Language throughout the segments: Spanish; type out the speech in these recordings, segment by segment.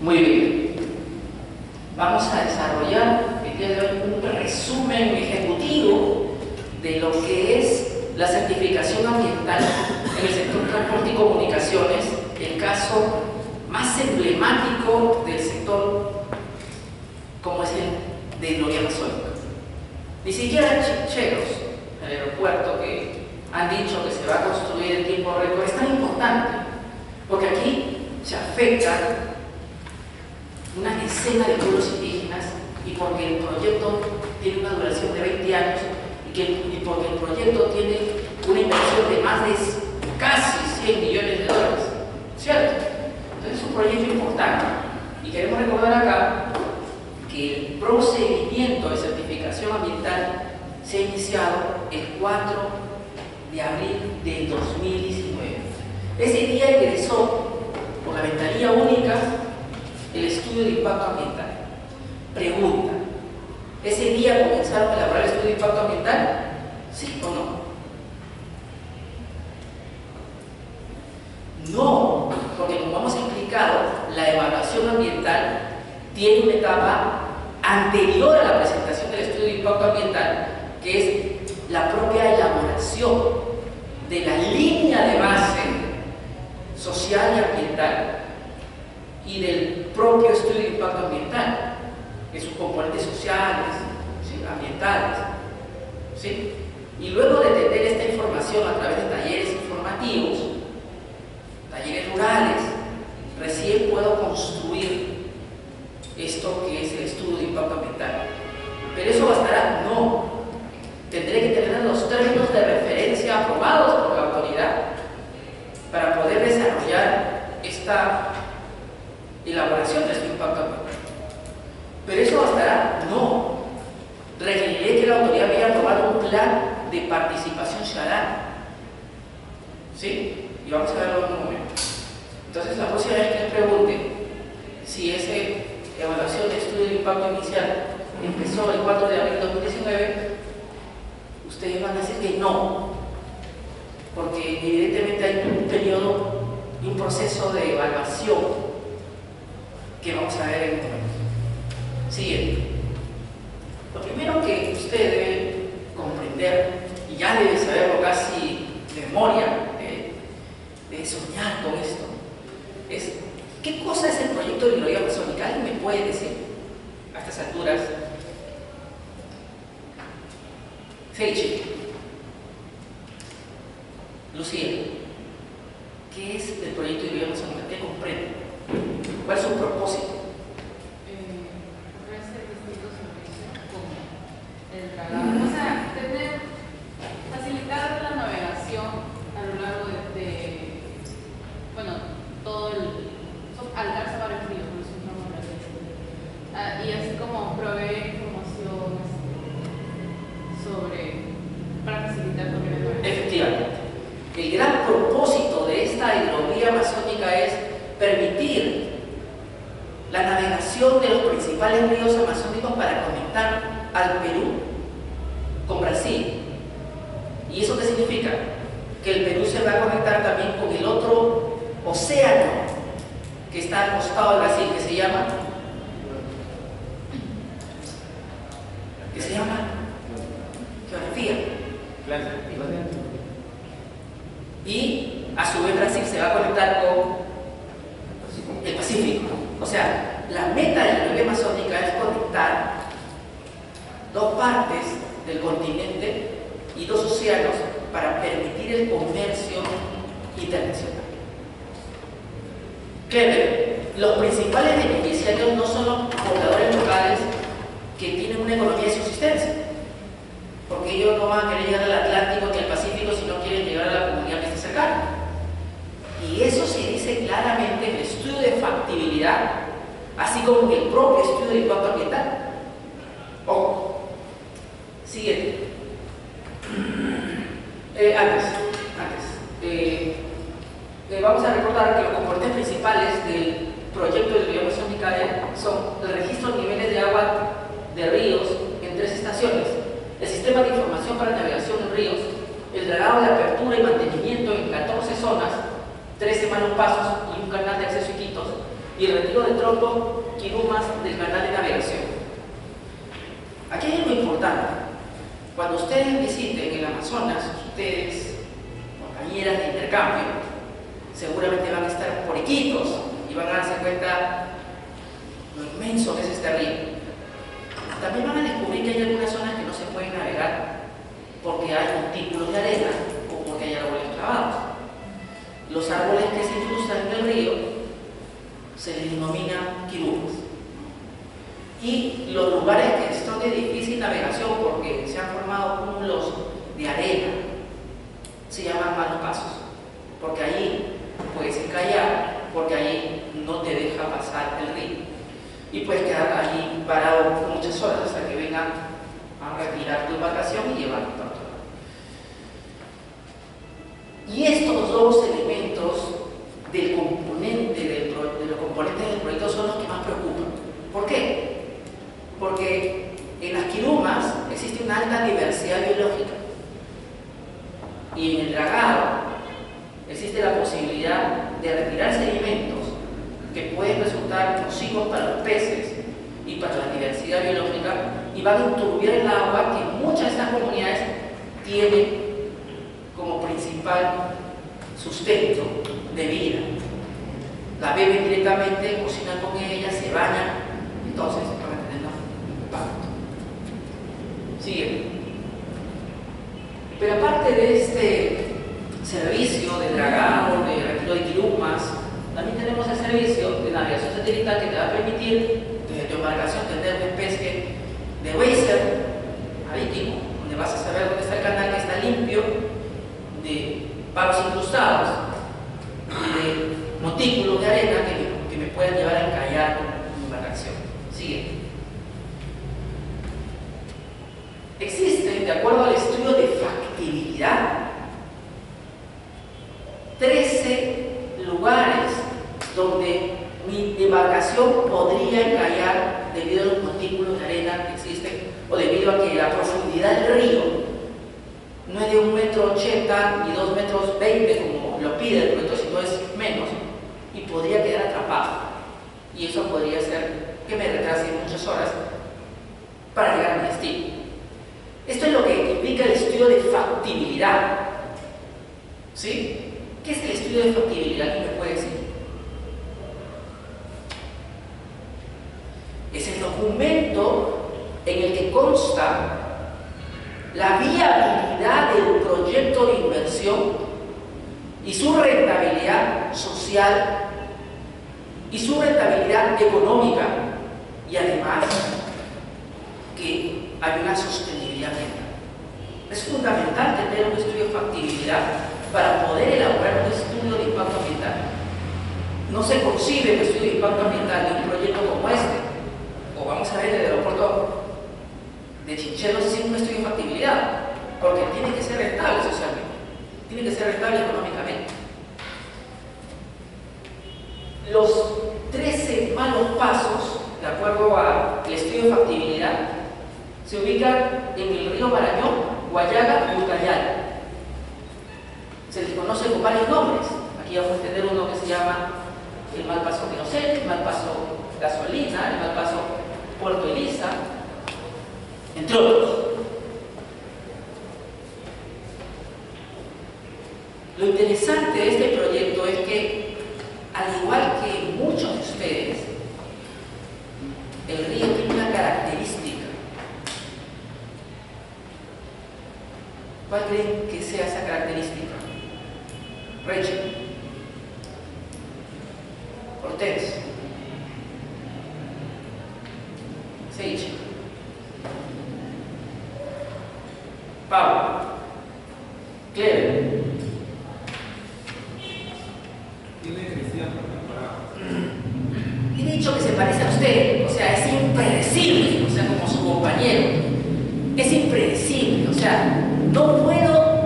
Muy bien. Vamos a desarrollar el día de hoy un resumen ejecutivo de lo que es la certificación ambiental en el sector transporte y comunicaciones, el caso más emblemático del sector, como es el de Gloria Amazónica. Ni siquiera Chicheros, el aeropuerto que han dicho que se va a construir en tiempo récord, es tan importante, porque aquí se afecta una decena de pueblos indígenas y porque el proyecto tiene una duración de 20 años y porque el proyecto tiene una inversión de más de casi 100 millones de dólares, ¿cierto? Entonces es un proyecto importante y queremos recordar acá que el procedimiento de certificación ambiental se ha iniciado el 4 de abril de 2019. Ese día ingresó por la ventanilla única el estudio de impacto ambiental. Pregunta: ¿ese día comenzaron a elaborar el estudio de impacto ambiental? ¿Sí o no? No, porque como hemos explicado, la evaluación ambiental tiene una etapa anterior a la presentación del estudio de impacto ambiental, que es la propia elaboración de la línea de base social y ambiental y del propio estudio de impacto ambiental, en sus componentes sociales, ¿sí?, ambientales, ¿sí? Y luego de tener esta información a través de talleres informativos, talleres rurales, recién puedo construir esto que es el estudio de impacto ambiental. ¿Pero eso bastará? No. Tendré que tener los términos de referencia aprobados por la autoridad para poder desarrollar esta elaboración de este impacto ambiental. ¿Pero eso bastará? No. Requeriré que la autoridad me haya aprobado un plan de participación ciudadana. ¿Sí? Y vamos a verlo en un momento. Entonces, la próxima vez que les pregunte si esa evaluación de estudio de impacto inicial empezó el 4 de abril de 2019, ustedes van a decir que no, porque evidentemente hay un periodo, un proceso de evaluación que vamos a ver en un momento. Siguiente. Lo primero que usted debe comprender, y ya debe saberlo casi de memoria, de soñar con esto, es ¿qué cosa es el proyecto de Gloria Amazónica? ¿Alguien me puede decir a estas alturas? Feichi, Lucía, ¿qué es el proyecto de Gloria Amazónica? ¿Qué comprende? ¿Cuál es su propósito? Ofrecer distintos servicios como el traslado, o sea, facilitar la navegación a lo largo de bueno, todo alcanza varios ríos, por eso estamos hablando. Y así como proveer información para facilitar también el navegación. Efectivamente. El gran propósito de esta hidrovía amazónica es permitir la navegación de los principales ríos amazónicos para conectar al Perú con Brasil. ¿Y eso qué significa? Que el Perú se va a conectar también con el otro océano que está al costado de Brasil, que se llama geografía. Y a su vez Brasil se va a conectar con el Pacífico. O sea, la meta de la hidrovía amazónica es conectar dos partes del continente y dos océanos para permitir el comercio internacional. Créeme, los principales beneficiarios no son los pobladores locales que tienen una economía de subsistencia, porque ellos no van a querer llegar al Atlántico ni al Pacífico si no quieren llegar a la comunidad que está cercana. Y eso se dice claramente en el estudio de factibilidad, así como en el propio estudio de impacto ambiental. Ojo. Siguiente. Vamos a recordar que los componentes principales del proyecto de hidrovía amazónica son el registro de niveles de agua de ríos en 3 estaciones, el sistema de información para navegación en ríos, el dragado de apertura y mantenimiento en 14 zonas, 13 malos pasos y un canal de acceso y quitos, y el río de Trompo, Quirumas del canal de navegación. Aquí hay algo importante. Cuando ustedes visiten el Amazonas, ustedes, compañeras de intercambio, seguramente van a estar por Iquitos y van a darse cuenta lo inmenso que es este río. También van a descubrir que hay algunas zonas que no se pueden navegar porque hay montículos de arena o porque hay árboles clavados. Los árboles que se incrustan en el río se les denomina quirumas. Y los lugares que son de difícil navegación porque se han formado cúmulos de arena se llaman malos pasos, porque ahí puedes encallar, porque ahí no te deja pasar el río. Y puedes quedar allí parado por muchas horas hasta que vengan a retirar tu embarcación y llevarte para otro lado. Y estos dos elementos del componente de los componentes del proyecto son los que más preocupan. ¿Por qué? Porque en las quirumas existe una alta diversidad biológica y en el dragado existe la posibilidad de retirar sedimentos que pueden resultar nocivos para los peces y para la diversidad biológica y van a enturbiar el agua que muchas de estas comunidades tienen como principal sustento de vida. La beben directamente, cocinan con ella, se bañan, entonces van a tener un impacto. Sigue. Pero aparte de este servicio de dragado, de retiro de quirumas, también tenemos el servicio de navegación satelital que te va a permitir desde tu embarcación tener una especie de Wazer marítimo, donde vas a saber dónde está el canal que está limpio de palos incrustados y de montículos de arena que me puedan llevar a encallar con mi embarcación. Sigue. Existen, de acuerdo al estudio de factibilidad, 13 lugares donde mi embarcación podría encallar debido a los montículos de arena que existen o debido a que la profundidad del río no es de 1,80 m ni 2,20 m como lo pide el proyecto, sino es menos y podría quedar atrapado. Y eso podría hacer que me retrase muchas horas para llegar a mi destino. Esto es lo que implica el estudio de factibilidad. ¿Sí? ¿Qué es el estudio de factibilidad? ¿Quién me puede decir? Es el documento en el que consta la viabilidad del proyecto de inversión y su rentabilidad social y su rentabilidad económica, y además que hay una sostenibilidad ambiental. Es fundamental tener un estudio de factibilidad para poder elaborar un estudio de impacto ambiental. No se concibe un estudio de impacto ambiental de un proyecto como este, o vamos a ver el aeropuerto de Chinchero sin un estudio de factibilidad, porque tiene que ser rentable socialmente, tiene que ser rentable económicamente. Los 13 malos pasos, de acuerdo al estudio de factibilidad, se ubican en el río Marañón, Guayaga y Ucayali. Se les conoce con varios nombres. Aquí vamos a tener uno que se llama el mal paso Querosel, el mal paso Gasolina, el mal paso Puerto Elisa, entre otros. Lo interesante de este proyecto es que, al igual que muchos de ustedes, el río tiene una característica. ¿Cuál creen que sea esa característica? Rachel, Cortés, Seiche, Pablo, Clever. He dicho que se parece a usted, o sea, es impredecible, o sea, como su compañero. Es impredecible, o sea, no puedo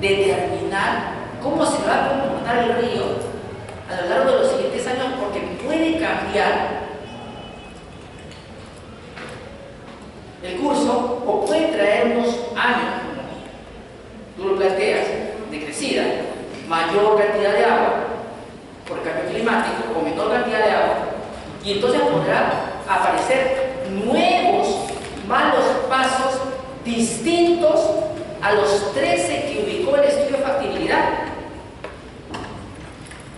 determinar cómo se va a comportar el río a lo largo de los siguientes años porque puede cambiar el curso o puede traer unos años, como tú lo planteas, de crecida, mayor cantidad de agua por el cambio climático o menor cantidad de agua Y entonces podrán aparecer nuevos malos pasos distintos a los 13 que ubicó el estudio de factibilidad.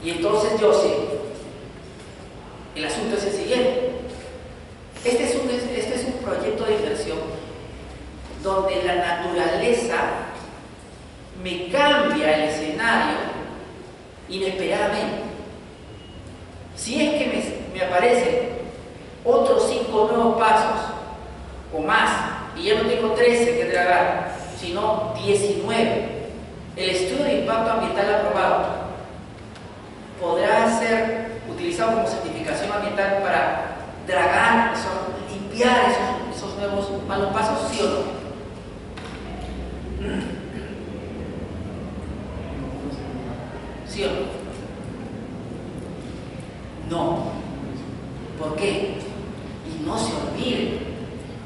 Y entonces yo sé, el asunto es el siguiente. Este es un proyecto de inversión donde la naturaleza me cambia el escenario inesperadamente. Si es que me aparecen otros 5 nuevos pasos o más, y ya no tengo 13 que tragar, sino 19, el estudio de impacto ambiental aprobado podrá ser utilizado como certificación ambiental para dragar, limpiar esos nuevos malos pasos, ¿sí o no? ¿Sí o no? No. ¿Por qué? Y no se olviden,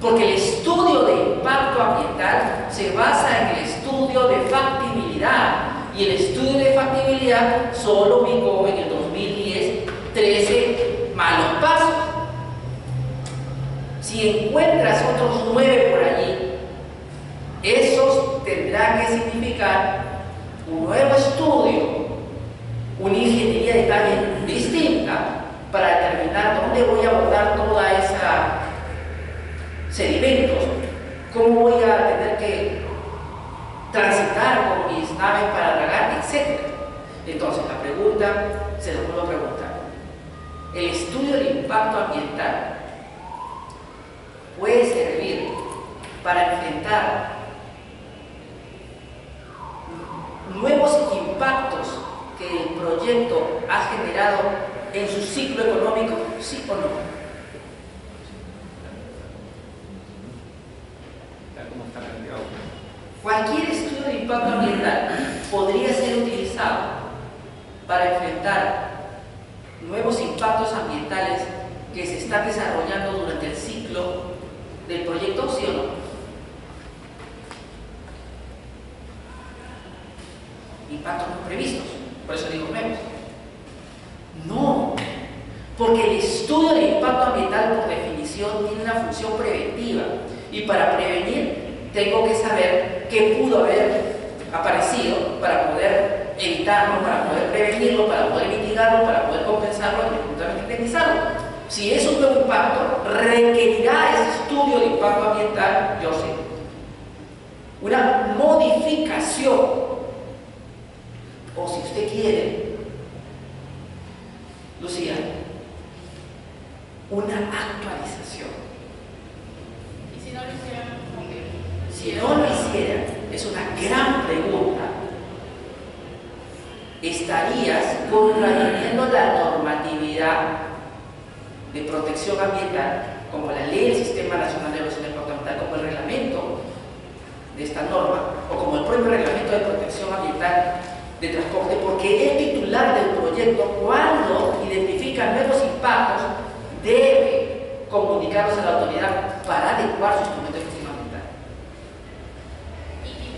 porque el estudio de impacto ambiental se basa en el estudio de factibilidad, y el estudio de factibilidad solo ubicó en el 2010 13 malos pasos. Si encuentras otros 9 por allí, esos tendrán que significar un nuevo estudio, una ingeniería de detalle distinta para determinar dónde voy a botar toda esa sedimentos, cómo voy a tener que transitar con mis naves para dragar, etc. Entonces la pregunta, se lo puedo preguntar, ¿el estudio del impacto ambiental puede servir para enfrentar nuevos impactos que el proyecto ha generado en su ciclo económico, sí o no? Cualquier estudio de impacto ambiental podría ser utilizado para enfrentar nuevos impactos ambientales que se están desarrollando durante el ciclo del proyecto, ¿sí o no? Impactos no previstos, por eso digo nuevos. No, porque el estudio de impacto ambiental por definición tiene una función preventiva, y para prevenir tengo que saber qué pudo haber aparecido para poder evitarlo, para poder prevenirlo, para poder mitigarlo, para poder compensarlo y eventualmente indemnizarlo. Si es un nuevo impacto, requerirá ese estudio de impacto ambiental, yo sé, una modificación, o si usted quiere, Lucía, una actualización. ¿Y si no lo hicieran? Si no lo hiciera, es una gran pregunta. Estarías contraviniendo la normatividad de protección ambiental, como la ley del Sistema Nacional de Evaluación de Impacto Ambiental, como el reglamento de esta norma, o como el propio reglamento de protección ambiental de transporte, porque el titular del proyecto, cuando identifica nuevos impactos, debe comunicarlos a la autoridad para adecuar su instrumento de gestión ambiental.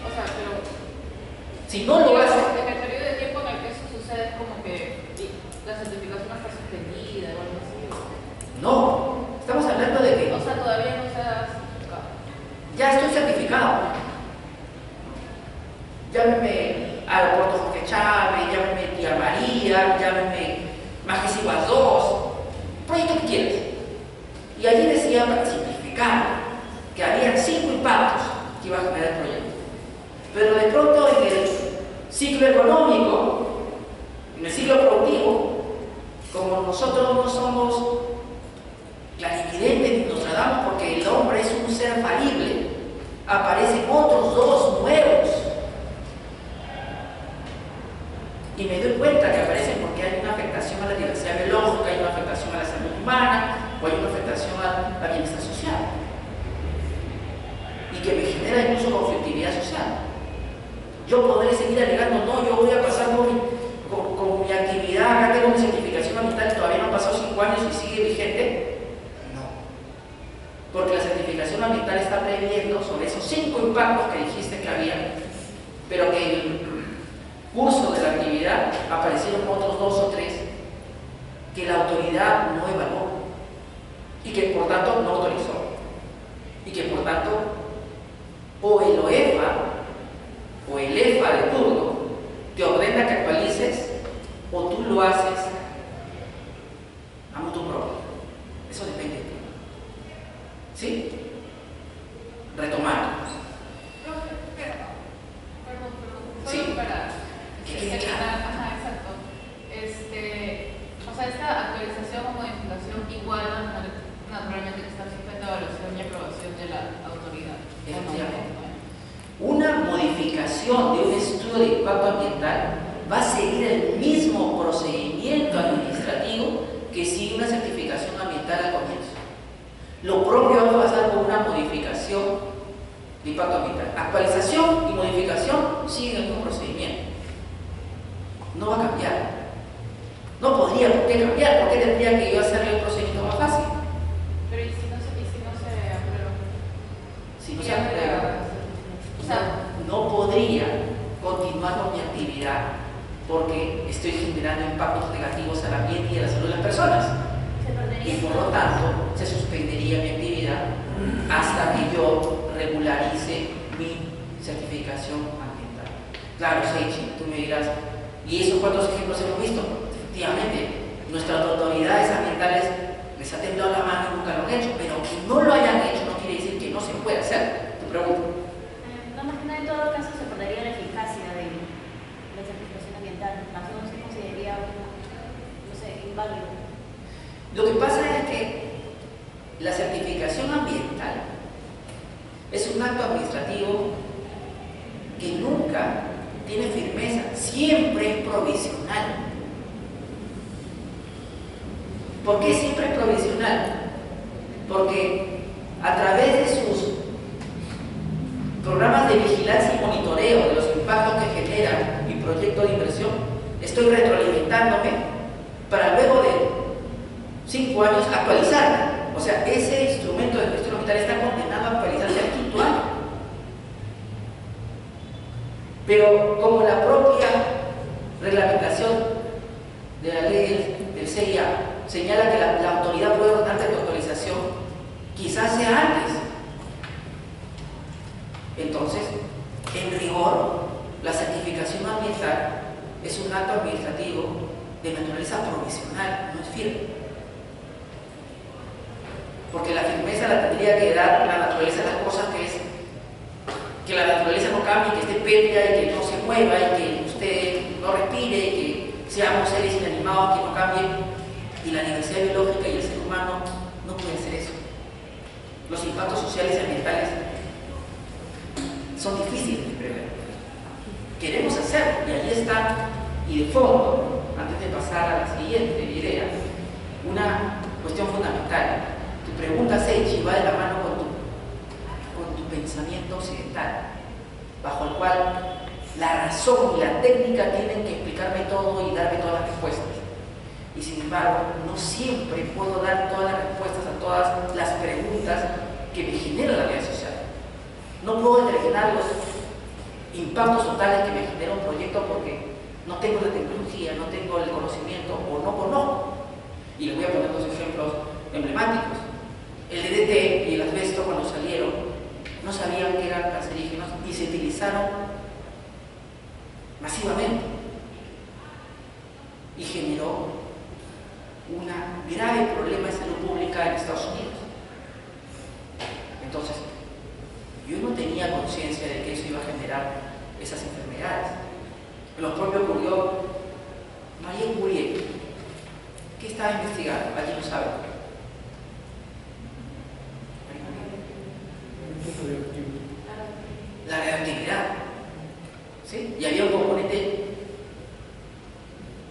O sea, pero si no lo hace, en el periodo de tiempo en el que eso sucede, es como que la certificación está suspendida o algo así. no, estamos hablando de que O sea, todavía no se ha certificado. ya estoy certificado. Llámeme Aeropuerto Jorge Chávez, llámeme Tía María, llámeme Majestad Igual 2, proyecto que quieras. Y allí decía, para simplificar, que había 5 impactos que iba a generar el proyecto. Pero de pronto en el ciclo económico, en el ciclo productivo, como nosotros no somos clarividentes ni nos tratamos porque el hombre es un ser falible, aparecen otros 2 nuevos. Y me doy cuenta que aparecen porque hay una afectación a la diversidad biológica, hay una afectación a la salud humana, o hay una afectación a la bienestar social. Y que me genera incluso conflictividad social. Yo podré seguir alegando, no, yo voy a pasar con mi actividad, acá tengo mi certificación ambiental, todavía no han pasado 5 años y sigue vigente. No. Porque la certificación ambiental está previendo sobre esos 5 impactos que dijiste que había, pero que en el curso de la actividad aparecieron otros 2 o 3 que la autoridad no evaluó. ¿Sí? Retomando. Sí. Que quede claro. Ajá, exacto. O sea, esta actualización o modificación igual naturalmente que está sujeta a evaluación y aprobación de la autoridad. Efectivamente. Una modificación de un estudio de impacto ambiental va a seguir el mismo procedimiento administrativo que sigue una certificación ambiental al comienzo. Lo propio va a pasar con una modificación de impacto ambiental. Actualización y modificación siguen el mismo procedimiento. No va a cambiar. No podría por qué cambiar. ¿Por qué tendría que yo hacerle un procedimiento más fácil? Pero ¿y si no se aprueba? Si no se aprueba, no podría continuar con mi actividad porque estoy generando impactos negativos al ambiente y a la salud de las personas. Y por lo tanto, se suspendería mi actividad hasta que yo regularice mi certificación ambiental. Claro, Seichi, tú me dirás, ¿y esos cuántos ejemplos hemos visto? Efectivamente, nuestras autoridades ambientales les ha temblado la mano y nunca lo han hecho, pero que no lo hayan hecho no quiere decir que no se pueda hacer. Tu pregunta. No, más que nada, en todo caso se perdería la eficacia de la certificación ambiental, más no se consideraría, no sé, inválido. Lo que pasa es que la certificación ambiental es un acto administrativo que nunca tiene firmeza, siempre es provisional. ¿Por qué siempre es provisional? Porque a través de sus programas de vigilancia y monitoreo de los impactos que genera mi proyecto de inversión, estoy retroalimentándome para luego de 5 años actualizarla. O sea, ese instrumento de gestión ambiental está condenado a actualizarse al 5º año. Pero como la propia reglamentación de la ley del CIA señala que la autoridad puede ordenar de actualización, quizás sea antes. Entonces, en rigor, la certificación ambiental es un acto administrativo de naturaleza provisional, no es firme. Porque la firmeza la tendría que dar la naturaleza de las cosas, que es que la naturaleza no cambie, que esté pétrea y que no se mueva y que usted no respire y que seamos seres inanimados que no cambien. Y la diversidad biológica y el ser humano no puede hacer eso. Los impactos sociales y ambientales son difíciles de prever. Queremos hacerlo y ahí está. Y de fondo, antes de pasar a la siguiente idea, una cuestión fundamental. Tu pregunta, Seichi, va de la mano con tu pensamiento occidental, bajo el cual la razón y la técnica tienen que explicarme todo y darme todas las respuestas. Y sin embargo, no siempre puedo dar todas las respuestas a todas las preguntas que me genera la vida social. No puedo determinar los impactos totales que me genera un proyecto porque no tengo la tecnología, no tengo el conocimiento o no conozco. Y les voy a poner 2 ejemplos emblemáticos. El DDT y el asbesto, cuando salieron, no sabían que eran cancerígenos y se utilizaron masivamente. Y generó un grave problema de salud pública en Estados Unidos. Entonces, yo no tenía conciencia de que eso iba a generar esas enfermedades. Lo propio ocurrió Marie Curie. ¿Qué estaba investigando? ¿Alguien lo sabe? La radioactividad. ¿Sí? Y había un componente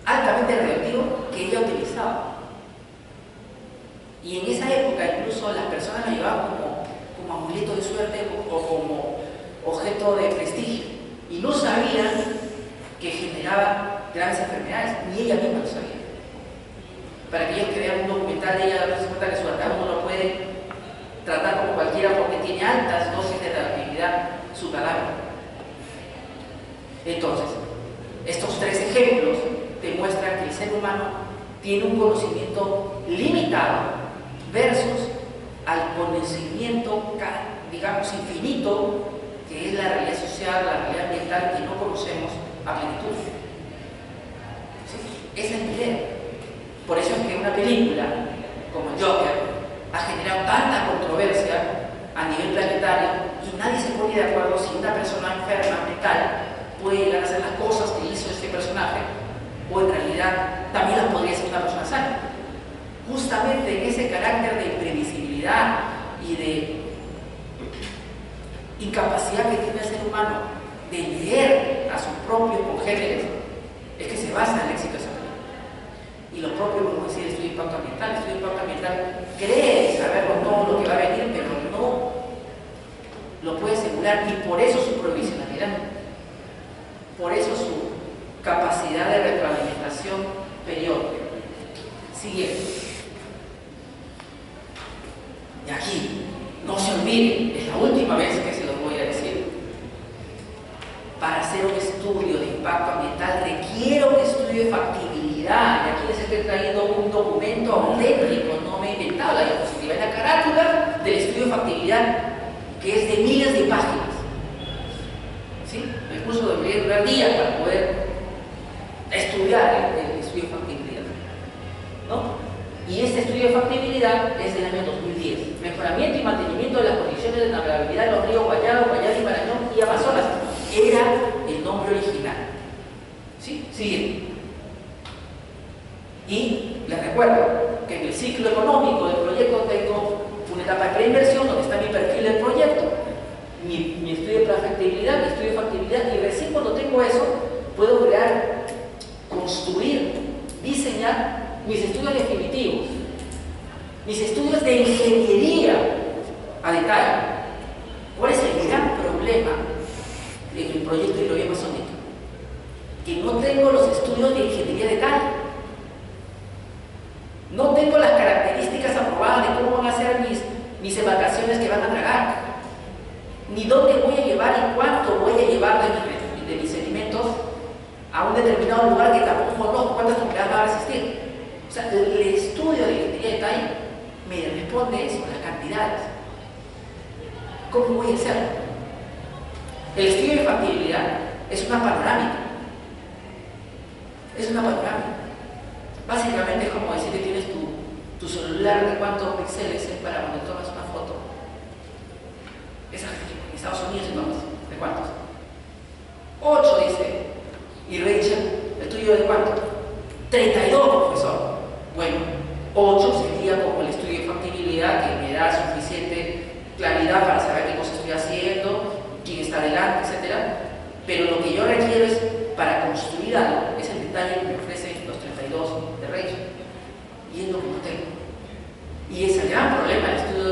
altamente radioactivo que ella utilizaba. Y en esa época incluso las personas lo llevaban como amuleto de suerte o como objeto de prestigio. Y no sabían que generaba graves enfermedades, ni ella misma lo sabía. Para aquellos que vean un documental de ella, se cuenta que su ataque uno lo puede tratar como cualquiera porque tiene altas dosis de radioactividad su cadáver. Entonces, estos 3 ejemplos demuestran que el ser humano tiene un conocimiento limitado versus al conocimiento, digamos, infinito, que es la realidad social, la realidad ambiental que no conocemos a plenitud. ¿Sí? Esa es mi idea. Por eso es que una película como Joker ha generado tanta controversia a nivel planetario y nadie se pone de acuerdo si una persona enferma mental puede llegar a hacer las cosas que hizo este personaje o en realidad también las podría hacer una persona sana. Justamente en ese carácter de imprevisibilidad y de incapacidad que tiene el ser humano de leer a sus propios congéneres es que se basa el éxito de esa película. Y lo propio, como decía, el estudio de impacto ambiental. El estudio de impacto ambiental cree saber con todo lo que va a venir, pero no lo puede asegurar, y por eso su provisionalidad, por eso su capacidad de retroalimentación periódica. Siguiente. Y aquí, no se olviden, es la última vez que se los voy a decir. Para hacer un estudio de impacto ambiental requiere un estudio de factibilidad. Y aquí les estoy trayendo un documento auténtico, no me he inventado la diapositiva, es la carátula del estudio de factibilidad, que es de miles de páginas. ¿Sí? El curso debería durar días para poder estudiar el estudio de factibilidad, ¿no? Y este estudio de factibilidad es del año 2010. Mejoramiento y mantenimiento de las condiciones de navegabilidad de los ríos Guayabo, Guayas, Marañón y Amazonas. Era el nombre original. ¿Sí? Siguiente. Y les recuerdo que en el ciclo económico del proyecto tengo una etapa de preinversión donde está mi perfil del proyecto, mi estudio de factibilidad, mi estudio de factibilidad, y recién cuando tengo eso puedo crear, construir, diseñar mis estudios definitivos, mis estudios de ingeniería a detalle. ¿Cuál es el gran problema en el proyecto de hidrovía amazónica? Que no tengo los estudios de ingeniería a detalle. No tengo las características aprobadas de cómo van a ser mis embarcaciones que van a tragar, ni dónde voy a llevar y cuánto voy a llevar de mis sedimentos a un determinado lugar que tampoco conozco cuántas toneladas va a resistir. O sea, el estudio de ingeniería de detalle me responde eso, las cantidades. ¿Cómo voy a hacerlo? El estudio de factibilidad es una panorámica. Es una panorámica. Básicamente es como decir que tienes tu celular de cuántos píxeles es para cuando tomas una foto. Esa en Estados Unidos entonces, ¿de cuántos? 8 dice. Y Rachel, ¿el tuyo de cuánto? 32, profesor. Bueno, 8 sería como el estudio de factibilidad que me da suficiente claridad para saber qué cosa estoy haciendo, quién está adelante, etc. Pero lo que yo requiero es, para construir algo, es el detalle que me ofrecen los 32 de Rachel. Y es lo que no tengo. Y es el gran problema del estudio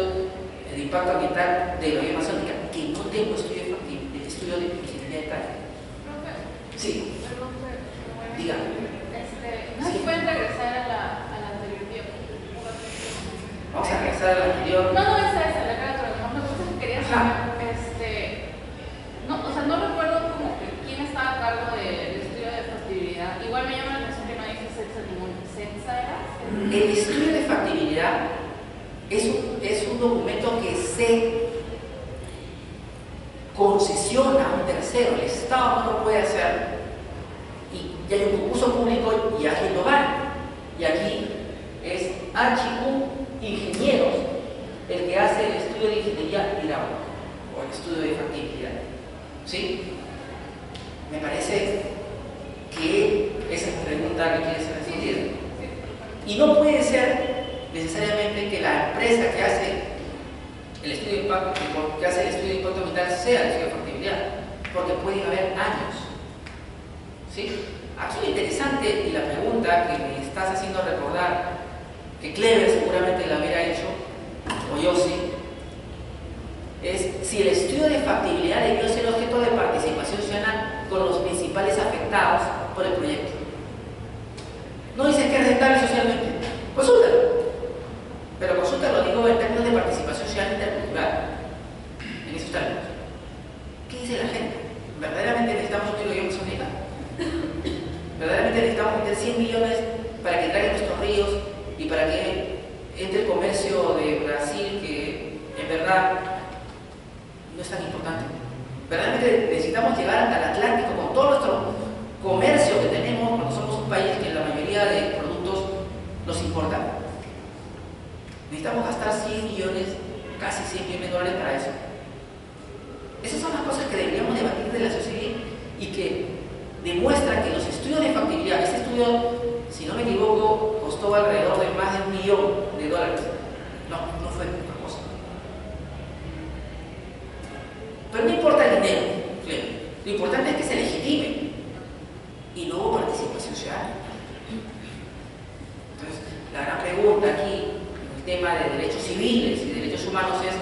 de impacto ambiental de la hidrovía amazónica, que no tengo estudio de ingeniería de detalle. Sí. Dígame. ¿No se pueden regresar a la anterior diapositiva? Vamos a regresar a la anterior. No, esa, la carátula. No, me gusta que quería saber, no, o sea, no recuerdo como que quién estaba a cargo del estudio de factibilidad. Igual me llama la atención que no dice CENSA, ¿era? El estudio de factibilidad es un documento que se concesiona a un tercero. El Estado no lo puede hacer. Y hay un concurso público y alguien lo gana. Y aquí es HQ Ingenieros el que hace el estudio de ingeniería hidráulica o el estudio de factibilidad. ¿Sí? Me parece que esa es la pregunta que quiere ser respondida. Y no puede ser necesariamente que la empresa que hace el estudio de impacto, ambiental sea el estudio de factibilidad, porque pueden haber años. ¿Sí? Aquí lo interesante y la pregunta que me estás haciendo recordar, que Clever seguramente la hubiera hecho, o yo sí, es si el estudio de factibilidad debió ser objeto de participación ciudadana con los principales afectados por el proyecto. No dice que es rentable socialmente. Consúltalo. Pero consúltalo, digo, en términos de participación ciudadana intercultural. En esos términos. ¿Qué dice la gente? ¿Verdaderamente necesitamos un hidrovía amazónica? ¿Verdaderamente necesitamos meter 100 millones para que traigan nuestros ríos y para que entre el comercio de Brasil, que en verdad no es tan importante? ¿Verdaderamente necesitamos llegar al Atlántico con todo nuestro comercio que tenemos cuando somos un país que la mayoría de productos nos importan? Necesitamos gastar 100 millones, casi 100 millones de dólares para eso. Esas son las cosas que deberíamos debatir de la sociedad civil y que demuestran que los estudios de factibilidad, este estudio, si no me equivoco, costó alrededor de más de $1 millón. No fue poca cosa. Pero no importa el dinero, claro. Lo importante es que se legitime y no hubo participación ciudadana. Entonces, la gran pregunta aquí, en el tema de derechos civiles y derechos humanos es,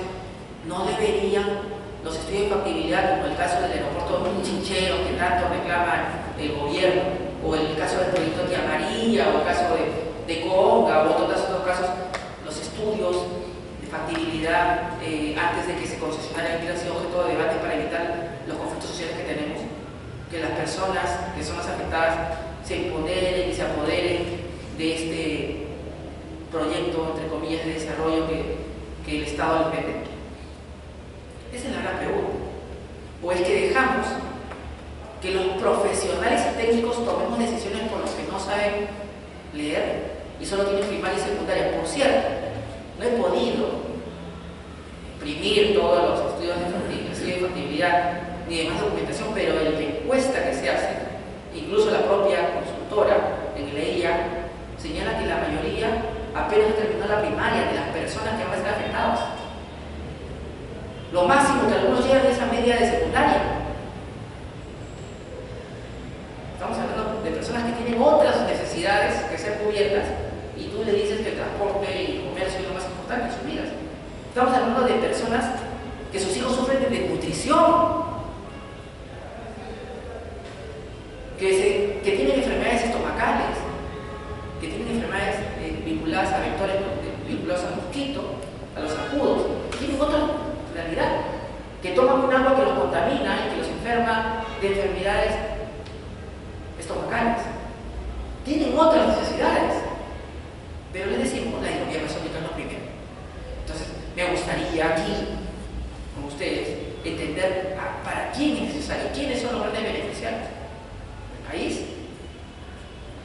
¿no deberían los estudios de factibilidad, como el caso del aeropuerto Chinchero, que tanto reclama el gobierno, o el caso del proyecto de Amarilla, o el caso de Conga, o otros casos, los estudios de factibilidad antes de que se concesionara el sido objeto de debate para evitar los conflictos sociales que tenemos, que las personas que son las afectadas se empoderen y se apoderen de este proyecto, entre comillas, de desarrollo que el Estado les vende? Esa es la gran pregunta. ¿O es que dejamos que los profesionales y técnicos tomemos decisiones por los que no saben leer y solo tienen primaria y secundaria? Por cierto, no he podido imprimir todos los estudios de factibilidad ni demás documentación, pero en la encuesta que se hace, incluso la propia consultora en la EIA señala que la mayoría apenas terminó la primaria de las personas que van a ser afectadas. Lo máximo que algunos llegan es a media de secundaria. Estamos hablando de personas que tienen otras necesidades que ser cubiertas y tú le dices que el transporte y el comercio es lo más importante en sus vidas. Estamos hablando de personas que sus hijos sufren de desnutrición, que tienen enfermedades estomacales, que tienen enfermedades vinculadas a vectores vinculados al mosquito, a los zancudos, tienen otra realidad, que toman un agua que los contamina y que los enferma de enfermedades estomacales. Tienen otras necesidades, pero les decimos la economía masónica es lo primero. Entonces, me gustaría aquí, con ustedes, entender para quién es necesario, quiénes son los grandes beneficiarios. ¿El país?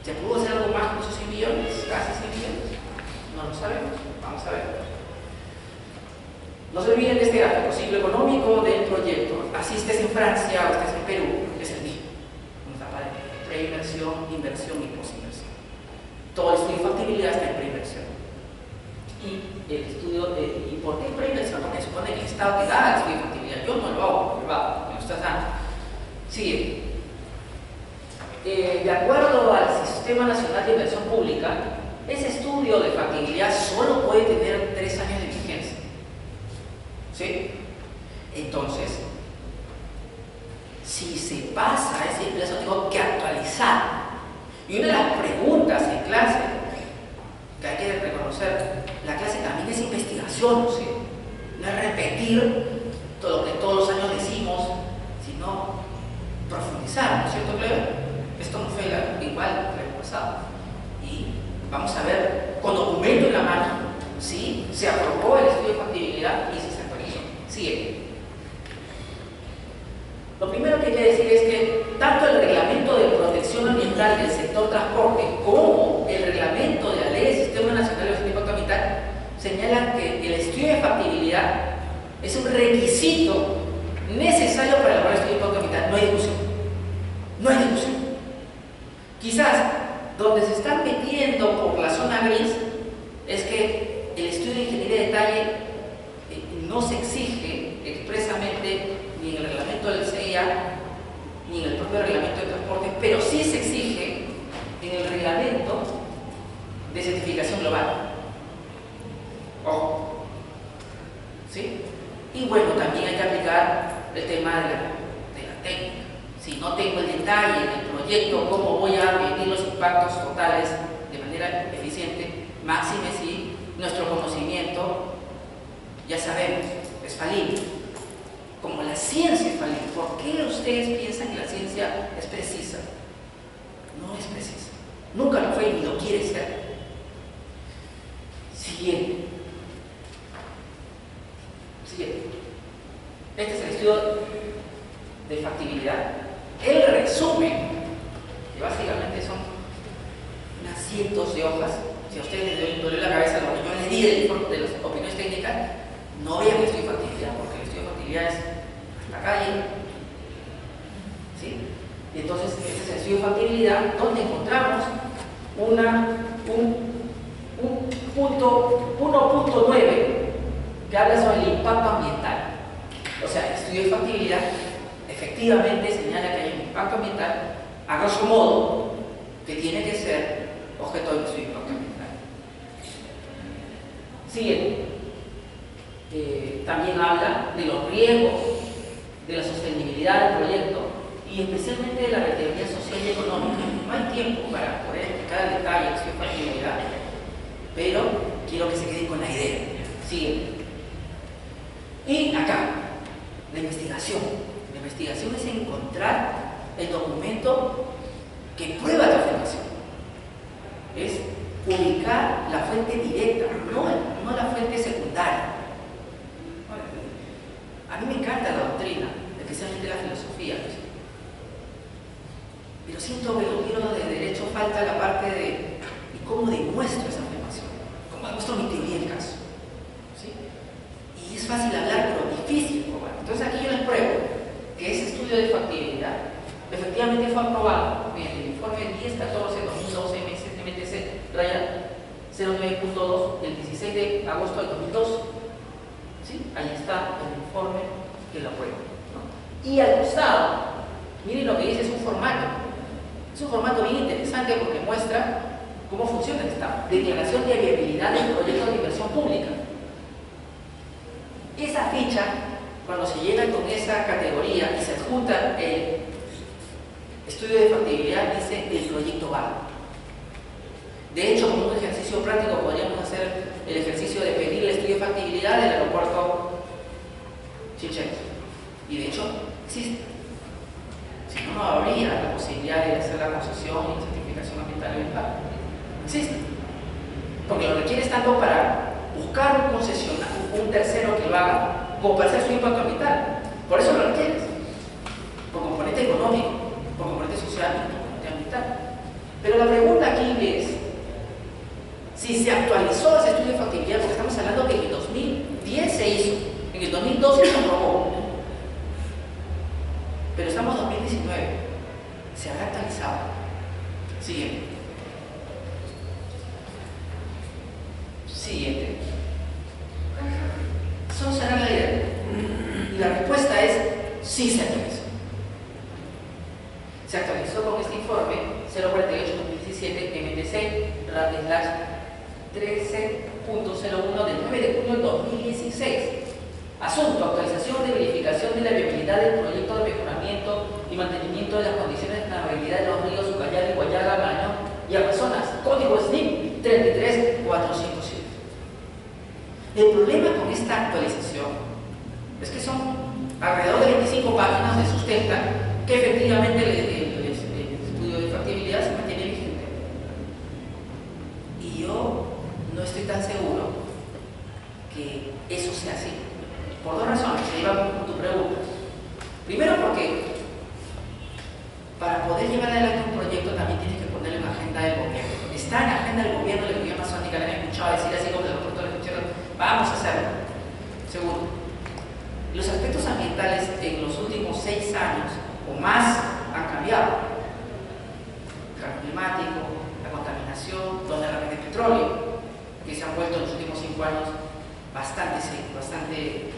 ¿Se pudo hacer algo más con esos 100 millones? ¿Casi 100 millones? No lo sabemos. Vamos a ver. No se olviden de este gráfico, ciclo económico del proyecto. Así estés en Francia o estés en Perú, es el mismo. Una etapa de preinversión, inversión y posinversión. Todo el estudio de factibilidad está en preinversión. Y el estudio ¿y por qué preinversión? Porque supone que el Estado te da el estudio de factibilidad. Yo no lo hago, me lo estás dando. Sigue. De acuerdo al Sistema Nacional de Inversión Pública, ese estudio de factibilidad solo puede tener 3 años de vigencia. ¿Sí? Entonces, si se pasa ese plazo, tengo que actualizar. Y una de las preguntas en clase que hay que reconocer, la clase también es investigación, ¿sí? No es repetir todo lo que todos los años decimos, sino profundizar, ¿no es cierto, Cleo? Esto no fue igual que el año pasado. Y vamos a ver, con documento en la mano, ¿sí? Se aprobó el estudio de factibilidad y se actualizó. Sigue. Lo primero que hay que decir es que tanto el reglamento de protección ambiental del sector transporte como el reglamento de la ley del Sistema Nacional de Evaluación de Impacto Ambiental señalan que el estudio de factibilidad es un requisito necesario para elaborar el estudio de impacto ambiental. No hay discusión. No hay discusión. Quizás donde se están metiendo por la zona gris es que el estudio de ingeniería de detalle no se exige expresamente ni en el reglamento del CIA ni en el propio reglamento de transporte, pero sí se exige en el reglamento de certificación global. Ojo. ¿Sí? Y bueno, también hay que aplicar el tema de la técnica. Si no tengo el detalle del proyecto, ¿cómo voy a medir los impactos totales de manera eficiente? Máxime si nuestro conocimiento, ya sabemos, es falible. Como la ciencia es falible. ¿Por qué ustedes piensan que la ciencia es precisa? No es precisa. Nunca lo fue ni lo quiere ser. Siguiente. Este es el estudio de factibilidad. El resumen, que básicamente son unas cientos de hojas. Si a ustedes les dolió la cabeza lo que yo les pide el informe de las opiniones técnicas, no vean el estudio de factibilidad, porque el estudio de factibilidad es hasta acá y ¿sí? Y entonces, este es el estudio de factibilidad donde encontramos un punto 1.9 que habla sobre el impacto ambiental. O sea, el estudio de factibilidad efectivamente señala que hay un impacto ambiental, a grosso modo, que tiene que ser objeto del estudio de impacto ambiental. Siguiente. También habla de los riesgos, de la sostenibilidad del proyecto y especialmente de la rentabilidad social y económica. No hay tiempo para poder explicar en detalle el estudio de factibilidad, pero quiero que se queden con la idea. Siguiente. Y acá, la investigación. La investigación es encontrar el documento que prueba la afirmación. Es ubicar la fuente directa, no la fuente secundaria. A mí me encanta la doctrina, especialmente la filosofía, pero siento que en los libros de derecho falta la parte de cómo demuestro esa afirmación, cómo demuestro mi teoría del caso. ¿Sí? Y es fácil hablar, pero difícil probar. Entonces aquí yo les pruebo que ese estudio de factibilidad efectivamente fue aprobado mediante el informe 1014-2012 MTC raya 09.2 del 16 de agosto del 2012. ¿Sí? Ahí está el informe que lo aprueba, ¿no? Y al costado, miren lo que dice, es un formato bien interesante porque muestra cómo funciona esta declaración de viabilidad del proyecto de inversión pública. Esa ficha, cuando se llena con esa categoría y se adjunta el estudio de factibilidad, dice el proyecto va. De hecho, como un ejercicio práctico podríamos hacer el ejercicio de pedir el estudio de factibilidad del aeropuerto Chichen. Y de hecho, existe. Si no, no habría la posibilidad de hacer la concesión y la certificación ambiental del impacto. Existe. Porque lo requieres tanto para buscar un concesionario, un tercero que lo haga, como para hacer su impacto ambiental. Por eso lo requieres. Por componente económico, por componente social y por componente ambiental. Pero la pregunta aquí es si se actualizó ese estudio de factibilidad, porque estamos hablando que en el 2010 se hizo, en el 2012 se aprobó, pero estamos en 2019, se habrá actualizado. Siguiente. ¿Será la idea? Y la respuesta es sí se actualizó. Se actualizó con este informe 048-2017 MTC 13.01 del 9 de junio del 2016. Asunto: actualización de verificación de la viabilidad del proyecto de mejoramiento y mantenimiento de las condiciones de navegabilidad de los ríos Ucayali, Guayaga, Marañón y Amazonas. Código SNIP 33407. El problema con esta actualización es que son alrededor de 25 páginas que sustentan que efectivamente el estudio de factibilidad se mantiene vigente. Y yo no estoy tan seguro que eso sea así. Por dos razones, que iban con tu pregunta. Primero, porque para poder llevar adelante un proyecto también tienes que ponerle una agenda del gobierno. Está en la agenda del gobierno de la economía amazónica, le han escuchado decir así como el doctor le escucharon, vamos a hacerlo, seguro. Los aspectos ambientales en los últimos 6 años o más han cambiado. El cambio climático, la contaminación, los derrames de petróleo, que se han vuelto en los últimos 5 años bastante de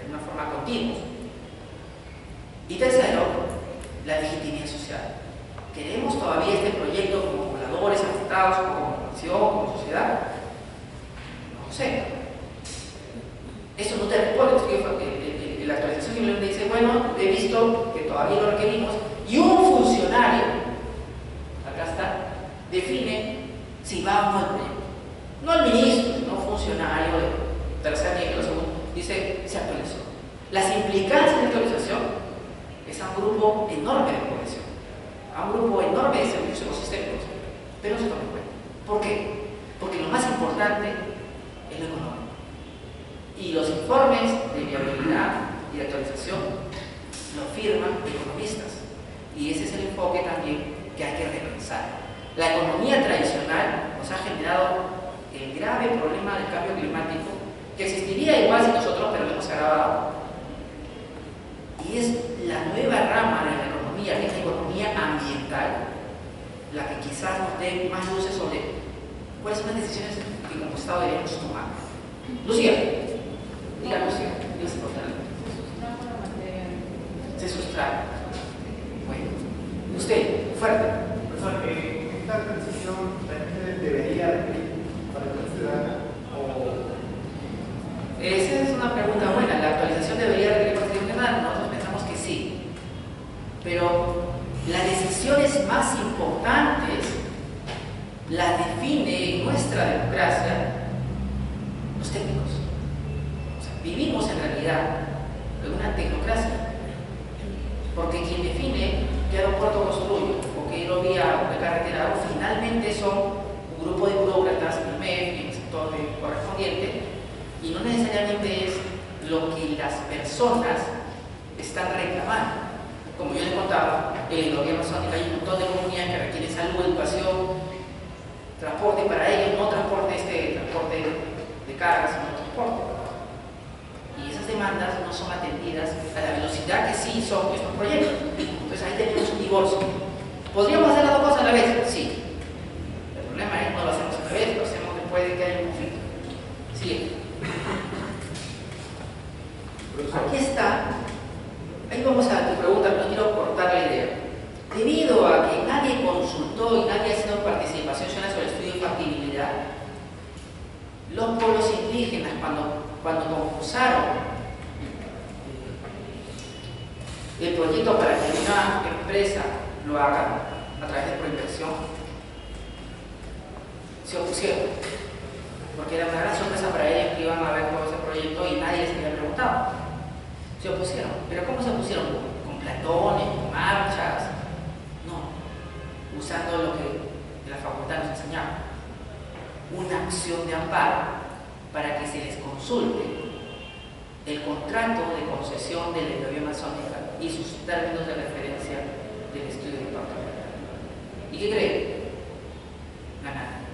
una forma continua. Y tercero, la legitimidad social. ¿Queremos todavía este proyecto como pobladores afectados, como nación, como sociedad? No sé. Eso no te responde. La actualización simplemente dice, bueno, he visto que todavía lo requerimos, y un funcionario, acá está, define si va o no el proyecto. No el ministro, sino un funcionario de tercer nivel o segundo, dice, se actualizó. Las implicancias de actualización es a un grupo enorme de población, a un grupo enorme de servicios ecosistémicos, pero no se toma en cuenta. ¿Por qué? Porque lo más importante es lo económico. Y los informes de viabilidad y de actualización lo firman economistas. Y ese es el enfoque también que hay que repensar. La economía tradicional nos ha generado el grave problema del cambio climático, que existiría igual si nosotros, pero lo hemos agravado. Y es la nueva rama de la economía, que es la economía ambiental, la que quizás nos dé más luces sobre cuáles son las decisiones que como Estado deberíamos tomar. Lucía, diga Lucía, es importante. Se sustrae. Bueno, usted, fuerte. Profesor, ¿esta transición realmente debería para la ciudadana o...? Esa es una pregunta buena. ¿La actualización debería requerir constitucional? Nosotros pensamos que sí. Pero las decisiones más importantes las define en nuestra democracia los técnicos. O sea, vivimos en realidad en una tecnocracia. Porque quien define qué aeropuerto construye o qué hidrovía o qué carretera hago, finalmente son un grupo de burócratas en el MEF, en el sector correspondiente, y no necesariamente es lo que las personas están reclamando. Como yo les contaba, en la hidrovía amazónica hay un montón de comunidades que requieren salud, educación, transporte para ellos, no transporte de cargas, sino transporte. Y esas demandas no son atendidas a la velocidad que sí son estos proyectos. Entonces ahí tenemos un divorcio. ¿Podríamos hacer las dos cosas a la vez? Sí. El problema es que no lo hacemos a la vez, lo hacemos después de que haya un conflicto. Sigue. Aquí está. Ahí vamos a tu pregunta, no quiero cortar la idea. Debido a que nadie consultó y nadie ha hecho participación sobre el estudio de factibilidad, los pueblos indígenas cuando concursaron el proyecto para que una empresa lo haga a través de proinversión, se opusieron, porque era una gran sorpresa para ellos que iban a ver todo ese proyecto y nadie les había preguntado. Se opusieron. ¿Pero cómo se opusieron? ¿Con platones, con marchas? No, usando lo que la facultad nos enseñaba, una acción de amparo para que se les consulte el contrato de concesión de la hidrovía amazónica y sus términos de referencia del estudio de impacto ambiental. ¿Y qué creen? Ganaron.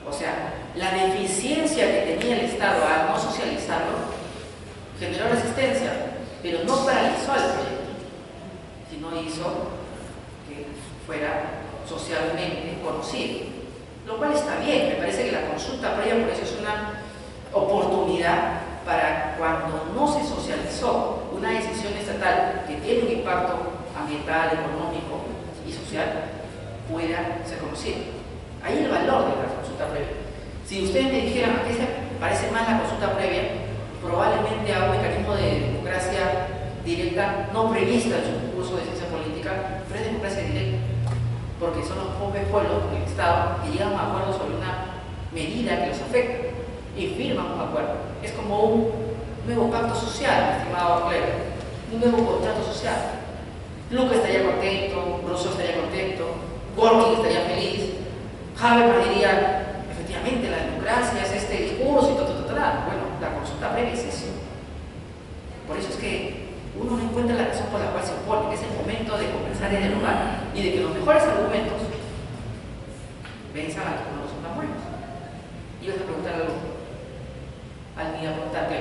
O sea, la deficiencia que tenía el Estado al no socializarlo generó resistencia, pero no paralizó al proyecto, sino hizo que fuera socialmente conocido. Lo cual está bien, me parece que la consulta previa por eso es una oportunidad para cuando no se socializó una decisión estatal que tiene un impacto ambiental, económico y social, pueda ser conocido. Ahí el valor de la consulta previa. Si ustedes me dijeran a qué se parece más la consulta previa, probablemente a un mecanismo de democracia directa no prevista en su curso de ciencia política, pero es democracia directa. Porque son los propios pueblos del Estado que llegan a un acuerdo sobre una medida que los afecta y firman un acuerdo. Es como un nuevo pacto social, estimado Clero, un nuevo contrato social. Luca estaría contento, Rousseau estaría contento, Gorky estaría feliz, Habermas diría, efectivamente, la democracia es este discurso y tal. Bueno, la consulta previa es eso. Por eso es que uno no encuentra la razón por la cual se opone, que es el momento de conversar y de dialogar y de que los mejores argumentos venzan a los que no son tan buenos. ¿Ibas a preguntar algo? ¿Alguien iba a preguntar qué?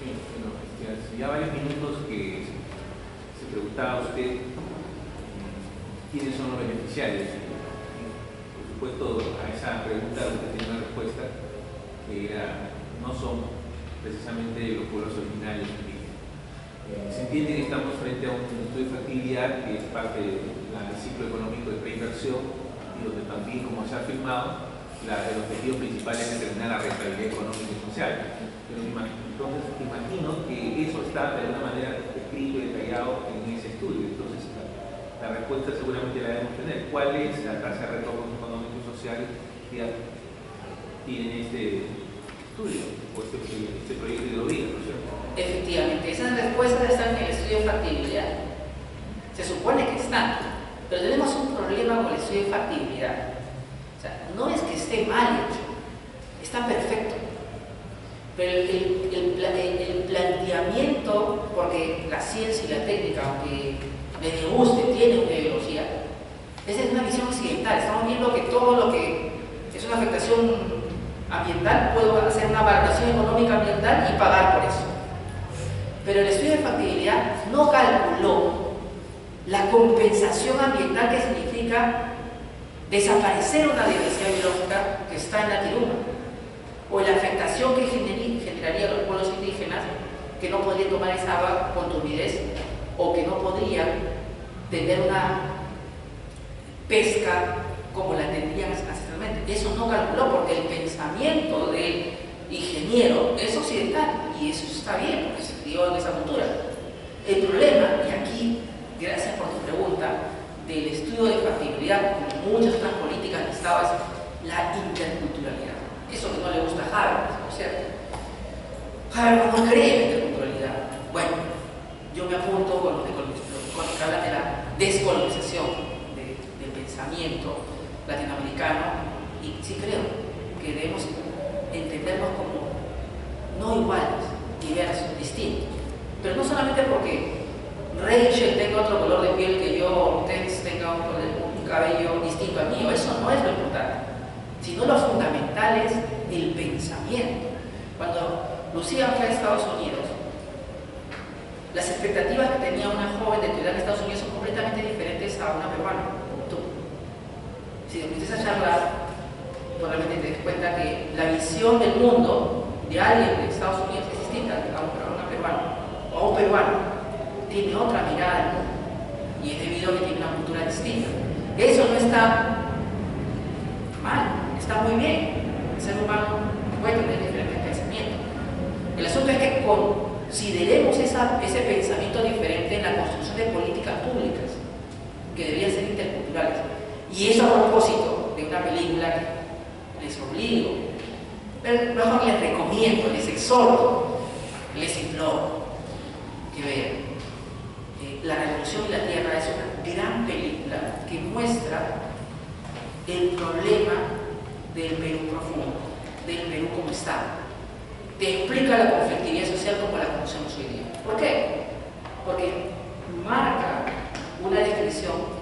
Sí, bueno, hace ya varios minutos que se preguntaba usted quiénes son los beneficiarios. Por supuesto, a esa pregunta usted tiene una respuesta que era, no son precisamente los pueblos originarios. Se entiende que estamos frente a un estudio de factibilidad que es parte del ciclo económico de preinversión y donde también, como se ha afirmado, el objetivo principal es determinar la rentabilidad económica y social. Pero entonces imagino que eso está de alguna manera escrito y detallado en ese estudio. Entonces la respuesta seguramente la debemos tener. ¿Cuál es la tasa de retorno económico y social que tiene este estudio o este proyecto de hidrovía, ¿no es cierto? Efectivamente, esas respuestas están en el estudio de factibilidad. Se supone que están, pero tenemos un problema con el estudio de factibilidad. O sea, no es que esté mal hecho, está perfecto. Pero el planteamiento, porque la ciencia y la técnica, aunque me guste, tiene una ideología, esa es una visión occidental. Estamos viendo que todo lo que... Eso una afectación ambiental, puedo hacer una valoración económica ambiental y pagar por eso. Pero el estudio de factibilidad no calculó la compensación ambiental que significa desaparecer una diversidad biológica que está en la Tiruma, o la afectación que generaría a los pueblos indígenas que no podrían tomar esa agua con turbidez o que no podrían tener una pesca como la tendrían ancestralmente. Eso no calculó porque el pensamiento del ingeniero es occidental y eso está bien porque se crió en esa cultura. El problema, y aquí, gracias por tu pregunta, del estudio de factibilidad, como muchas otras políticas listadas, la interculturalidad. Eso que no le gusta a Habermas, ¿no es cierto? Habermas no cree en la interculturalidad. Bueno, yo me apunto con lo que habla de la descolonización del pensamiento latinoamericano y sí creo que debemos entendernos como no iguales, diversos, distintos. Pero no solamente porque Rachel tenga otro color de piel que yo, Tex tenga un cabello distinto al mío, eso no es lo importante, sino lo fundamental es el pensamiento. Cuando Lucía fue a Estados Unidos, las expectativas que tenía una joven de estudiar en Estados Unidos son completamente diferentes a una peruana, como tú. Si te empiezas a charlar, probablemente te des cuenta que la visión del mundo de alguien de Estados Unidos es distinta a una peruana o a un peruano. Tiene otra mirada del mundo y es debido a que tiene una cultura distinta. Eso no está mal, está muy bien. El ser humano puede tener diferentes pensamientos. El asunto es que consideremos ese pensamiento diferente en la construcción de políticas públicas que deberían ser interculturales. Y eso a propósito de una película que les obligo, pero mejor les recomiendo, les exhorto, les imploro que vean. La Revolución y la Tierra es una gran película que muestra el problema del Perú profundo, del Perú como Estado. Te explica la conflictividad social como la conocemos hoy día. ¿Por qué? Porque marca una descripción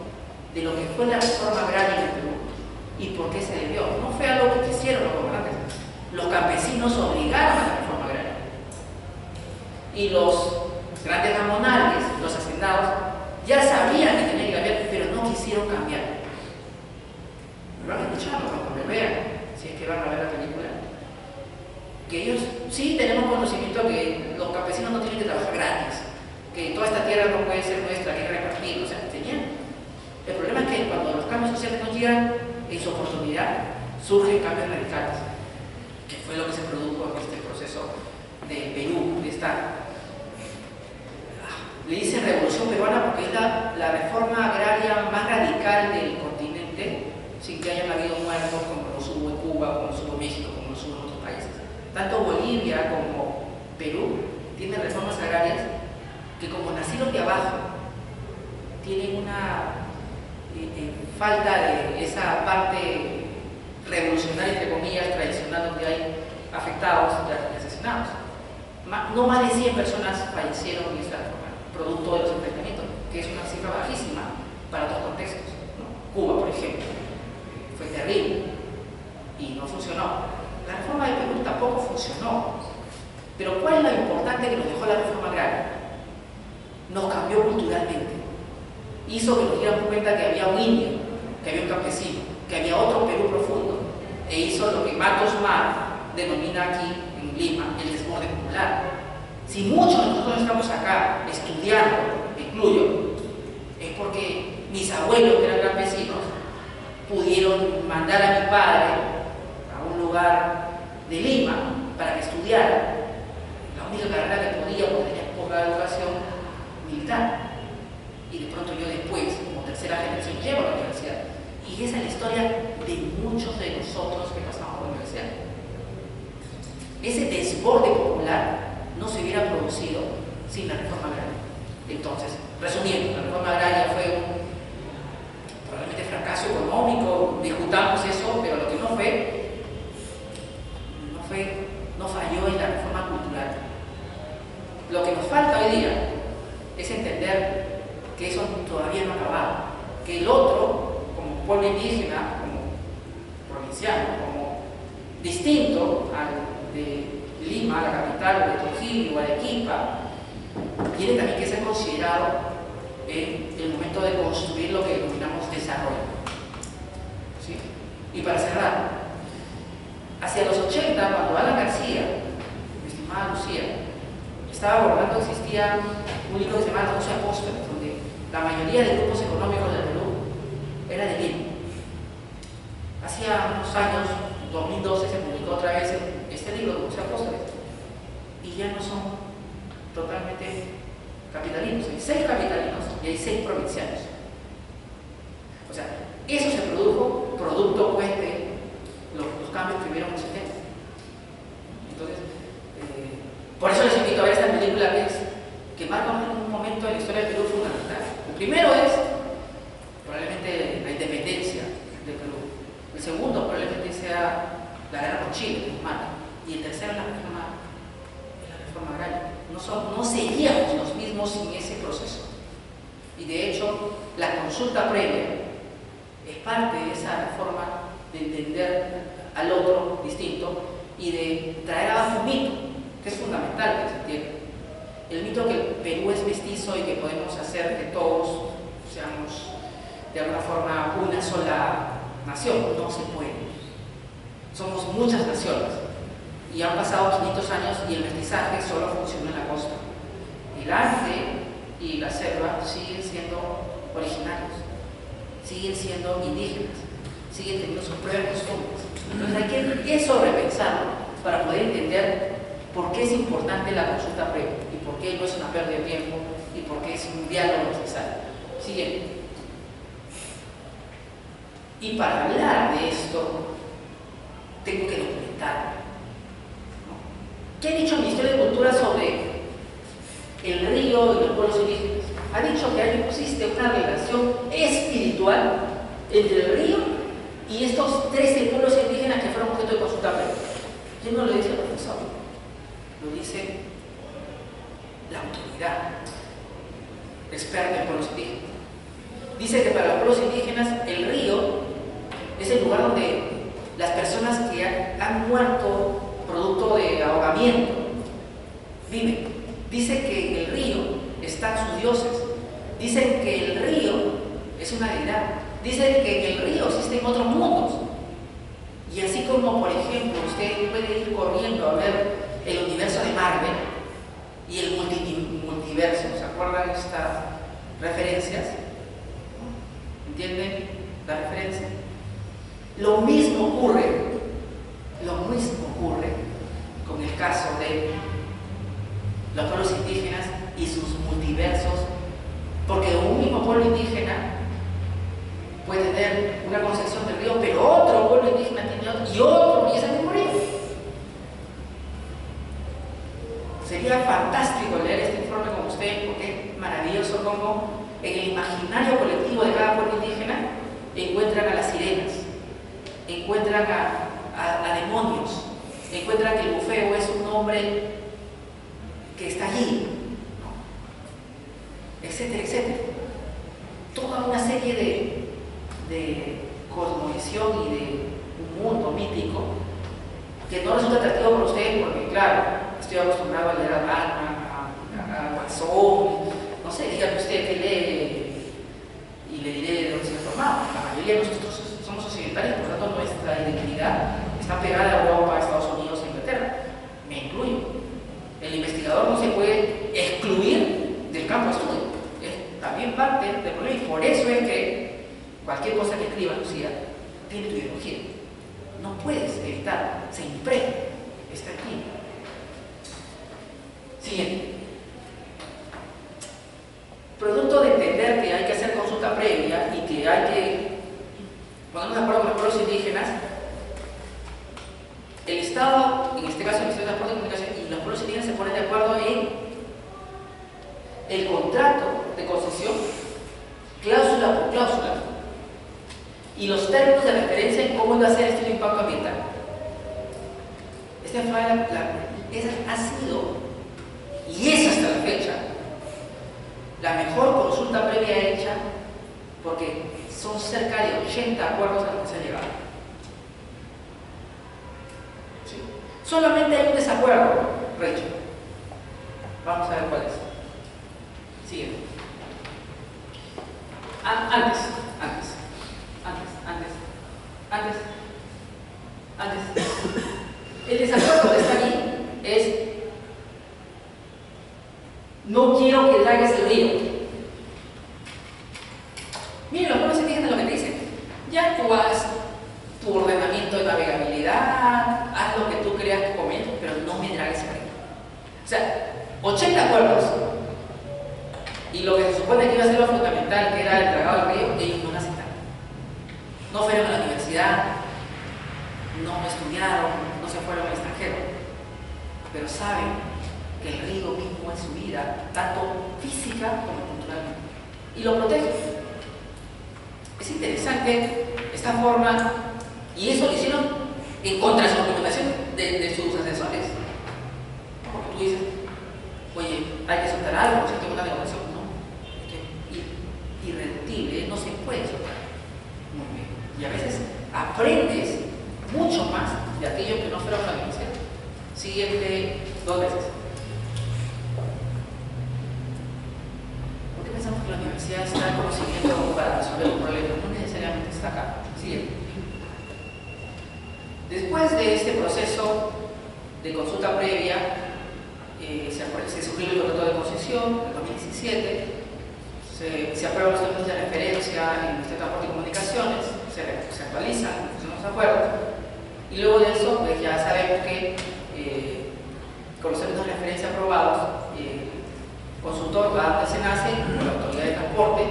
de lo que fue la reforma agraria en el Perú y por qué se debió. No fue algo que quisieron los gobernantes. Los campesinos obligaron a la reforma agraria. Y los grandes gamonales, los hacendados, ya sabían que tenían que cambiar, pero no quisieron cambiar. Me van escuchando cuando me vean, si es que van a ver la película, que ellos sí tenemos conocimiento que los campesinos no tienen que trabajar gratis, que toda esta tierra no puede ser nuestra, hay que repartir, o sea, tenían. El problema es que cuando los cambios sociales no llegan en su oportunidad, surgen cambios radicales, que fue lo que se produjo en este proceso de Perú, de esta. Le dicen Revolución Peruana porque es la reforma agraria más radical del continente, sin que hayan habido muertos como los hubo en Cuba, como los hubo en México, como los hubo en otros países. Tanto Bolivia como Perú tienen reformas agrarias que, como nacieron de abajo, tienen una falta de esa parte revolucionaria, entre comillas, tradicional, donde hay afectados y asesinados. No más de 100 personas fallecieron en esta reforma, producto de los enfrentamientos, que es una cifra bajísima para otros contextos, ¿no? Cuba, por ejemplo, fue terrible y no funcionó. La reforma de Perú tampoco funcionó. Pero ¿cuál es lo importante que nos dejó la reforma agraria? Nos cambió culturalmente. Hizo que nos diéramos cuenta que había un indio, que había un campesino, que había otro Perú profundo, e hizo lo que Matos Mar denomina aquí en Lima el desborde popular. Si muchos de nosotros estamos acá estudiando, me incluyo, es porque mis abuelos, que eran campesinos, pudieron mandar a mi padre a un lugar de Lima para que estudiara la única carrera que podía, porque tenía poca educación militar. Y de pronto yo después, como tercera generación, llego a la universidad. Y esa es la historia de muchos de nosotros que pasamos por la universidad. Ese desborde popular no se hubiera producido sin la reforma agraria. Entonces, resumiendo, la reforma agraria fue un probablemente fracaso económico, discutamos eso, pero lo que no falló en la reforma cultural. Lo que nos falta hoy día es entender que eso todavía no ha acabado, que el otro, como pueblo indígena, como provinciano, como distinto al de Lima, la capital, de Trujillo, Arequipa, tiene también que ser considerado en el momento de construir lo que denominamos desarrollo. ¿Sí? Y para cerrar, hacia los 80, cuando Alan García, mi estimada Lucía, estaba abordando, existía un libro que se llama Los 12 Apóstoles, donde la mayoría de grupos económicos del Perú era de Lima. Hacía unos años, 2012, se publicó otra vez este libro, Los 12 Apóstoles, y ya no son totalmente capitalinos. Hay 6 capitalinos y hay 6 provincianos. O sea, eso se produjo producto pues de los cambios que hubieron en 70. Entonces, por eso les invito a ver esta película que marca un momento en la historia del Perú fundamental. El primero es probablemente la independencia del Perú. El segundo probablemente sea la guerra con Chile, que nos mata. Y el tercero es la reforma agraria. No seríamos los mismos sin ese proceso. Y de hecho, la consulta previa es parte de esa forma de entender al otro distinto y de traer abajo un mito, que es fundamental que se entienda. El mito que el Perú es mestizo y que podemos hacer que todos seamos de alguna forma una sola nación. No se puede. Somos muchas naciones y han pasado 500 años y el mestizaje solo funciona en la costa. El arte y la selva siguen siendo originarios, siguen siendo indígenas, siguen teniendo sus propias costumbres. Entonces hay que eso repensarlo para poder entender por qué es importante la consulta previa y por qué no es una pérdida de tiempo y por qué es un diálogo necesario. Siguiente. Y para hablar de esto, tengo que documentarlo. ¿Qué ha dicho el Ministerio de Cultura sobre el río y los pueblos indígenas? Ha dicho que existe una relación espiritual entre el río y estos 13 pueblos indígenas que fueron objeto de consulta previa. ¿Quién no lo dice el profesor? Lo dice la autoridad experta en pueblos indígenas. Dice que para los pueblos indígenas el río es el lugar donde las personas que han muerto producto de ahogamiento viven. Dice que en el río están sus dioses. Dicen que el río es una deidad. Dicen que en el río existen otros mundos. Y así como, por ejemplo, usted puede ir corriendo a ver el universo de Marvel y el multiverso, ¿se acuerdan de estas referencias? ¿Entienden la referencia? Lo mismo ocurre con el caso de los pueblos indígenas y sus multiversos, porque un mismo pueblo indígena puede tener una concepción del río, pero otro pueblo indígena tiene otro, y es el mismo río. Sería fantástico leer este informe con usted, porque es maravilloso cómo en el imaginario colectivo de cada pueblo indígena encuentran a las sirenas, encuentran a demonios, encuentran que el bufeo es un hombre que está allí, ¿no? Etcétera, etcétera. Toda una serie de cosmovisión y de un mundo mítico que no resulta atractivo para usted porque, claro, estoy acostumbrado a leer a Batman, a Guasón, no sé, dígame usted que lee y le diré de dónde se ha formado. La mayoría de nosotros somos occidentales, por lo tanto nuestra identidad está pegada a Europa, a Estados Unidos, a Inglaterra. Me incluyo. El investigador no se puede excluir del campo de estudio. Es también parte del problema y por eso es que cualquier cosa que escriba, Lucía, tiene tu ideología. No puedes evitar, se impregna, está aquí. Siguiente. Producto de entender que hay que hacer consulta previa y que hay que ponernos de acuerdo con los pueblos indígenas, el Estado, en este caso el Ministerio de Transporte y Comunicación, y los pueblos indígenas se ponen de acuerdo en el contrato de concesión, cláusula por cláusula, y los términos de referencia en cómo va a ser este impacto ambiental. Esa ha sido, y es hasta la fecha, la mejor consulta previa hecha, porque son cerca de 80 acuerdos a los que se ha llegado. Solamente hay un desacuerdo, Rachel. Vamos a ver cuál es. Siguiente. Antes. El desacuerdo que está aquí es: no quiero que dragues el río. Miren, los pueblos indígenas lo que te dicen: ya tú haz tu ordenamiento de navegabilidad, haz lo que tú creas conveniente, pero no me dragues el río. O sea, 80 acuerdos. Y lo que se supone que iba a ser lo fundamental, que era el dragado del río, ellos no lo aceptaron. No fueron a la universidad, no estudiaron, no se fueron al extranjero, pero saben que el río mismo es su vida, tanto física como culturalmente, y lo protegen. Es interesante esta forma, y eso lo hicieron en contra de su recomendación de sus asesores. Porque tú dices: oye, hay que soltar algo, si tengo una negociación. No, irreductible, no se puede soltar. Muy bien. Y a veces aprendes mucho más de aquello que no fueron a la universidad. Siguiente, 2 veces. ¿Por qué pensamos que la universidad está el conocimiento para resolver un problema? No necesariamente está acá. Siguiente. Después de este proceso de consulta previa, se suscribe el contrato de concesión en 2017, se aprueban los términos de referencia en este transporte y comunicaciones, se actualizan los acuerdos, y luego de eso pues ya sabemos que con los términos de referencia aprobados, el consultor va a SENACE con la autoridad de transporte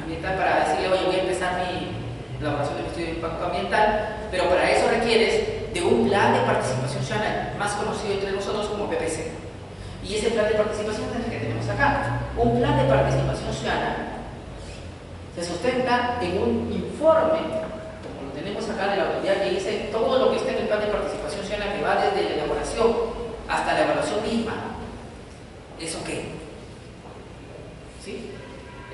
ambiental para decirle: oye, voy a empezar mi elaboración del estudio de impacto ambiental, pero para eso requieres de un plan de participación ciudadana, más conocido entre nosotros como PPC. Y ese plan de participación es el que tenemos acá. Un plan de participación ciudadana se sustenta en un informe, como lo tenemos acá, de la autoridad, que dice todo lo que está en el plan de participación ciudadana, que va desde la elaboración hasta la evaluación misma. ¿Eso qué? ¿Sí?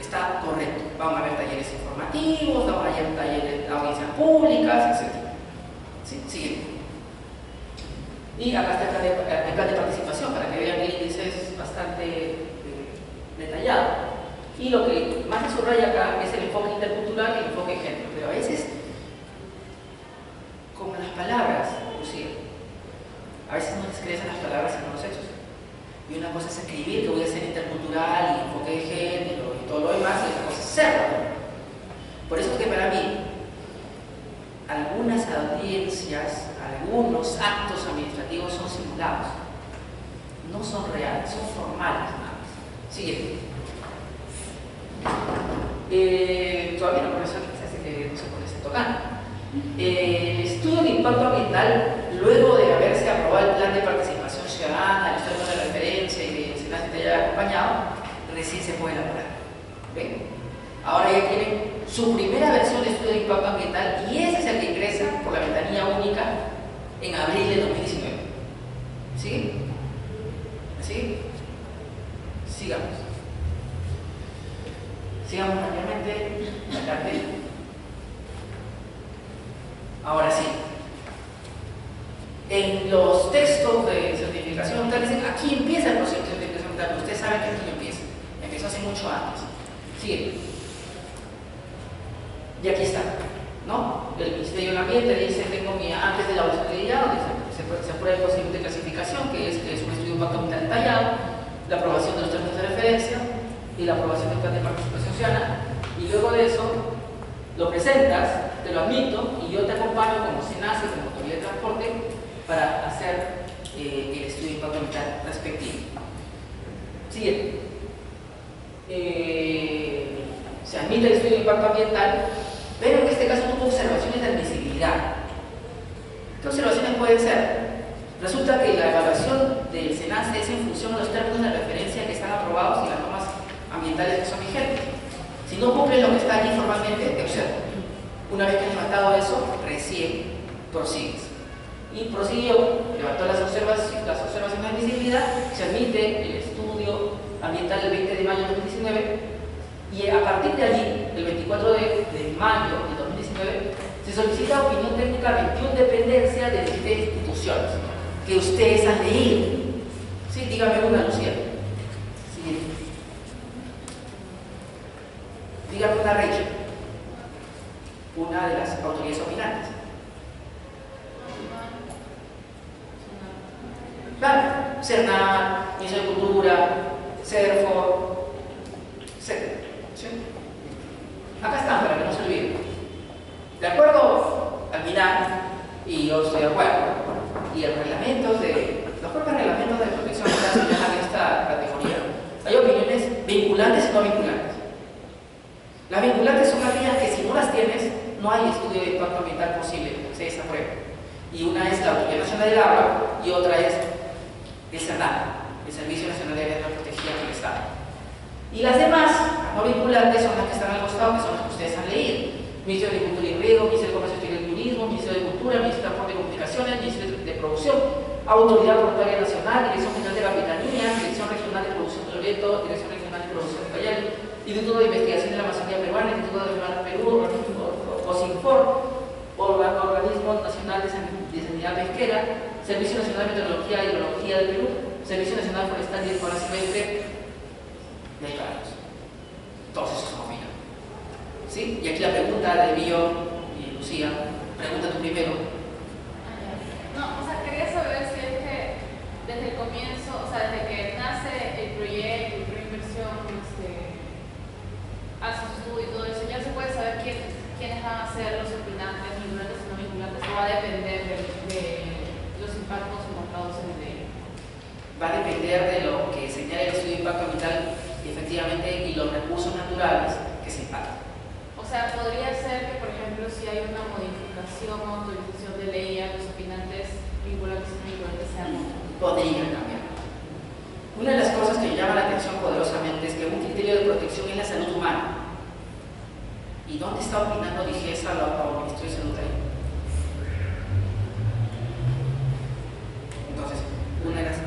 Está correcto. Van a haber talleres informativos, van a haber talleres de audiencias públicas, etc. ¿Sí? Siguiente. Y acá está el plan de participación, para que vean que el índice es bastante detallado. Y lo que más se subraya acá es el enfoque intercultural y el enfoque de género. Pero a veces, como las palabras, inclusive, a veces no les crees a las palabras sino a los hechos. Y una cosa es escribir que voy a ser intercultural y enfoque de género y todo lo demás, y otra cosa es hacerlo. Por eso es que para mí, algunas audiencias, algunos actos administrativos son simulados, no son reales, son formales nada más. Siguiente. Todavía no, profesor, así que no sé por qué se tocan. El estudio de impacto ambiental, luego de haberse aprobado el plan de participación ciudadana, los términos de referencia y que se te haya acompañado, recién se puede elaborar. ¿Ven? Ahora ya tienen su primera versión de estudio de impacto ambiental, y ese es el que ingresa por la ventanilla única en abril de 2019. ¿Sí? ¿Sí? Sigamos. Sigamos rápidamente la carpeta. Ahora sí. En los textos de certificación ambiental dicen: aquí empieza el proceso de certificación ambiental. Ustedes saben que aquí no empieza. Empezó hace mucho antes. Sigue. Y aquí está, ¿no? El Ministerio del Ambiente dice: tengo antes de la elaboración se aprueba el procedimiento de clasificación, que es un estudio de impacto ambiental detallado, la aprobación de los términos de referencia y la aprobación del plan de participación ciudadana. Y luego de eso lo presentas, te lo admito, y yo te acompaño como SENACE, como autoridad de transporte, para hacer el estudio de impacto ambiental respectivo. Siguiente. Se admite el estudio de impacto ambiental, pero en este caso tuvo observaciones de admisibilidad. ¿Qué observaciones pueden ser? Resulta que la evaluación del SENACE es en función de los términos de referencia que están aprobados y las normas ambientales que son vigentes. Si no cumplen lo que está allí formalmente, te observo. Una vez que has levantado eso, recién prosigues. Y prosiguió, levantó las observaciones de admisibilidad, se admite el estudio ambiental del 20 de mayo de 2019, y a partir de allí, el 24 de mayo de 2019, se solicita opinión técnica a 21 dependencias de 17 instituciones. que ustedes han leído. Sí, dígame una, Lucía. Sí. Dígame una, Rachel. Una de las autoridades opinantes. Claro, CERNAC, Ministerio de Cultura, CERFO, etc. ¿Sí? Acá están para que no se olviden. De acuerdo al MINAC, y yo estoy de acuerdo, y el reglamento los propios reglamentos de protección ambiental señalan esta categoría. Hay opiniones vinculantes y no vinculantes. Las vinculantes son aquellas que si no las tienes, no hay estudio de impacto ambiental posible, se desaprueba. Y una es la Autoridad Nacional del Agua y otra es el CERNAC, el Servicio Nacional de Áreas Protegidas del Estado. Y las demás, no vinculantes, son las que están al costado, que son las que ustedes han leído. Ministerio de Agricultura y Riego, Ministerio de Comercio Exterior y Turismo, Ministerio de Cultura, Ministerio de Transporte y Comunicaciones, Ministerio de Producción, Autoridad Portuaria Nacional, Dirección General de Capitanía, Dirección Regional de Producción de Loreto, Dirección Regional de Producción de Cayal, Instituto de Investigación de la Amazonía Peruana, Instituto de Mar Perú, OSINFOR, Organismo Nacional de Sanidad Pesquera, Servicio Nacional de Meteorología y Hidrología del Perú, Servicio Nacional Forestal y de Fauna Silvestre, y hay varios. Todos esos son opiniones. ¿Sí? Y aquí la pregunta de Bio y Lucía, pregunta tú primero. No, o sea, quería saber si es que desde el comienzo, o sea, desde que nace el proyecto, la inversión, hace su estudio y todo eso, ya se puede saber quiénes van a ser los opinantes, vinculantes y no vinculantes, o va a depender de los impactos encontrados en el ley. Va a depender de lo que señala el estudio de impacto ambiental efectivamente y los recursos naturales que se impactan. O sea, podría ser que, por ejemplo, si hay una modificación o autorización de ley, a los opinantes vinculantes y no vinculantes sean otros. Podrían cambiar. Una de las cosas que me llama la atención poderosamente es que un criterio de protección es la salud humana. ¿Y dónde está opinando DIGESA o el Ministerio de Salud ahí? Entonces, una de las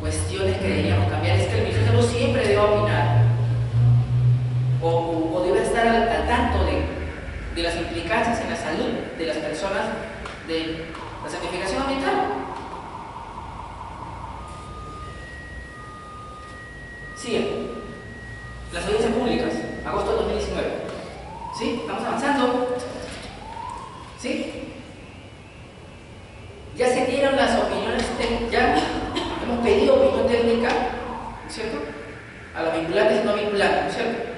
cuestiones que deberíamos cambiar es que el Ministerio de Salud siempre debe opinar o debe estar al tanto de las implicancias en la salud de las personas de la certificación ambiental. Sigue. Las audiencias públicas, agosto de 2019. ¿Sí? ¿Estamos avanzando? ¿Sí? Ya se dieron las opiniones técnicas, ya hemos pedido opinión técnica, ¿cierto? A los vinculantes y no vinculantes, ¿cierto?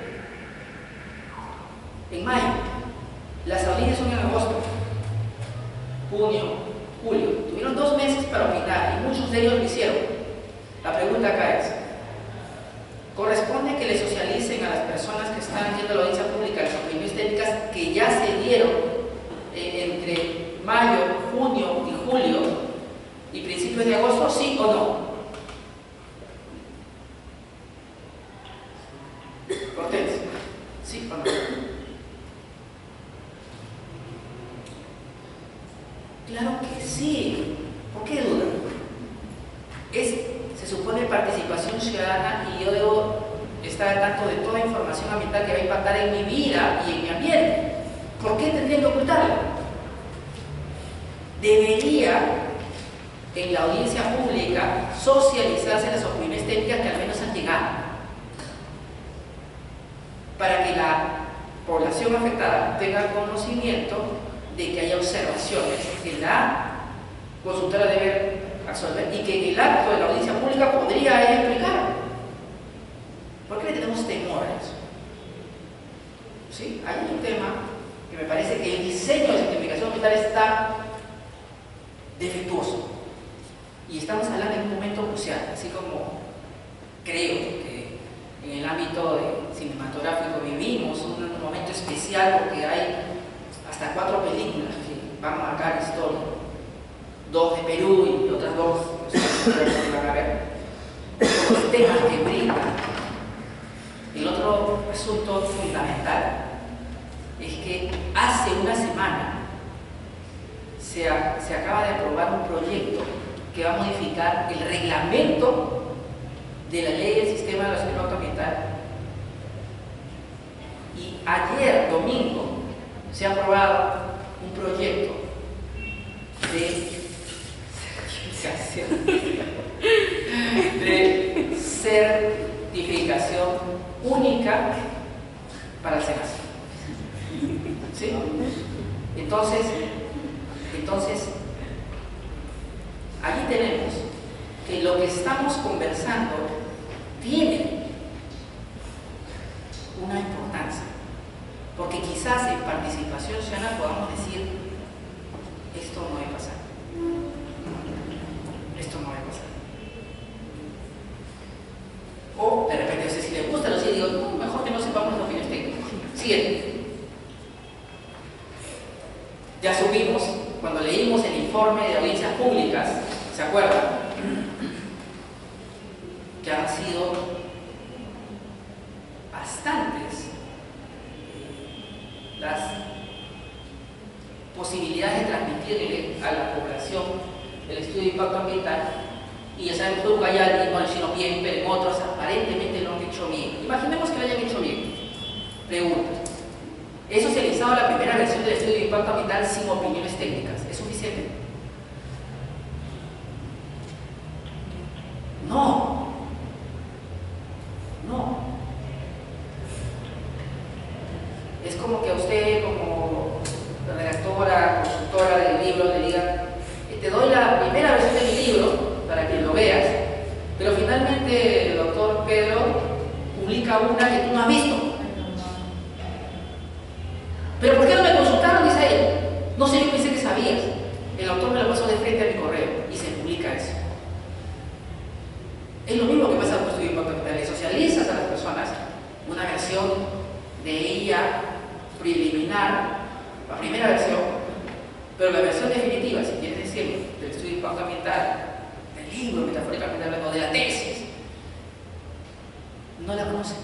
En mayo, las audiencias son en agosto, junio, julio. Tuvieron 2 meses para opinar y muchos de ellos lo hicieron. La pregunta acá es, ¿corresponde que le socialicen a las personas que están yendo a la audiencia pública las opiniones técnicas que ya se dieron entre mayo, junio y julio y principios de agosto, sí o no? Cortés, ¿sí o no? Claro que sí. ¿Por qué dudan? Se supone participación ciudadana y yo debo estar al tanto de toda información ambiental que va a impactar en mi vida y en mi ambiente. ¿Por qué tendría que ocultarlo? Debería, en la audiencia pública, socializarse las opiniones técnicas que al menos han llegado, para que la población afectada tenga conocimiento de que haya observaciones que la consultora debe absolver y que en el acto de la audiencia pública podría ella explicar. ¿Por qué le tenemos temor a eso? ¿Sí? Hay un tema que me parece que el diseño de certificación ambiental está defectuoso y estamos hablando en un momento crucial, así como creo que en el ámbito cinematográfico vivimos un momento especial porque hay hasta 4 películas que van a marcar historia, 2 de Perú y otras 2 que van a ver, los temas que brindan. El otro asunto fundamental es que hace una semana se acaba de aprobar un proyecto que va a modificar el reglamento de la ley del sistema de evaluación de impacto ambiental. Y ayer, domingo, se ha aprobado un proyecto de Gracias. De certificación única para el SENASA. ¿Sí? Entonces, ahí tenemos que lo que estamos conversando tiene una importancia, porque quizás en participación ciudadana podamos decir, esto no va a pasar, esto no va a pasar. O de repente, si le gusta, lo digo, no, mejor que no sepamos las opiniones técnicas. Siguiente. Ya supimos, cuando leímos el informe de audiencias públicas, ¿se acuerdan? Que han sido bastantes las posibilidades de transmitirle a la población el estudio de impacto ambiental, y ya sabemos que Ucayali no lo hicieron bien, pero en otros aparentemente lo han hecho bien. Imaginemos que lo hayan hecho bien. Pregunta: ¿he socializado la primera versión del estudio de impacto ambiental sin opiniones técnicas? ¿Es suficiente? No. No. Es como que a usted, como redactora, consultora del libro, le diga, te doy la primera versión de mi libro para que lo veas, pero finalmente el doctor Pedro publica una que tú no has visto. ¿Pero por qué no me consultaron? Dice ella. No sé, yo pensé que sabías. El autor me lo pasó de frente a mi correo y se publica eso. Es lo mismo que pasa con el estudio de impacto ambiental. Le socializas a las personas una versión de ella preliminar, la primera versión, pero la versión definitiva, si quieres decirlo, del estudio de impacto ambiental, del libro, metafóricamente hablando, de la tesis, no la conocen.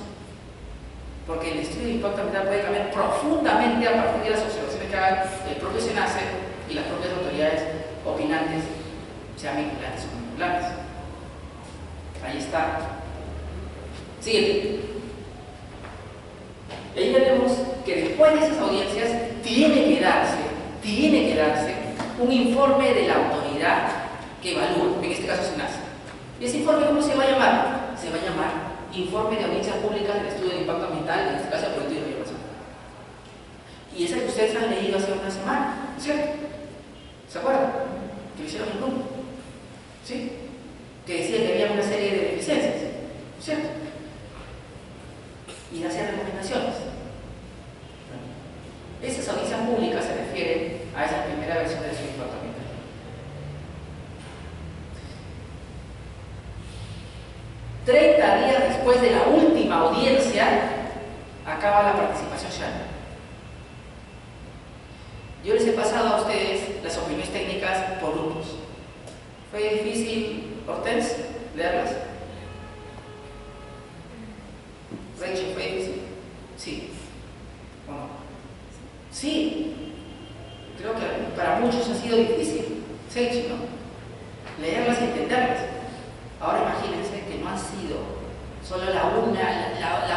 Porque el estudio de impacto ambiental puede cambiar profundamente a partir de las observaciones que hagan el propio SENACE y las propias autoridades opinantes, sean vinculantes o no vinculantes. Ahí está. Siguiente. Ahí tenemos que después de esas audiencias tiene que darse un informe de la autoridad que evalúa, en este caso SENACE. ¿Y ese informe cómo se va a llamar? Se va a llamar Informe de Audiencias Públicas del Estudio de Impacto Ambiental, en este caso el proyecto de regulación. Y esa que ustedes han leído hace una semana, ¿cierto? ¿Se acuerdan? Que lo hicieron en grupo, ¿sí? Que decía que había una serie de deficiencias, ¿cierto? Y hacía recomendaciones. Esas audiencias públicas se refieren a esa primera versión del estudio de impacto ambiental. $30 días después de la última audiencia, acaba la participación ciudadana. Yo les he pasado a ustedes las opiniones técnicas por grupos. ¿Fue difícil, Hortense, leerlas? Rachel, ¿fue difícil? Sí. ¿O no? Sí. Creo que para muchos ha sido difícil. Sage, ¿no? Leerlas y entenderlas. Ahora imagínense que no han sido solo la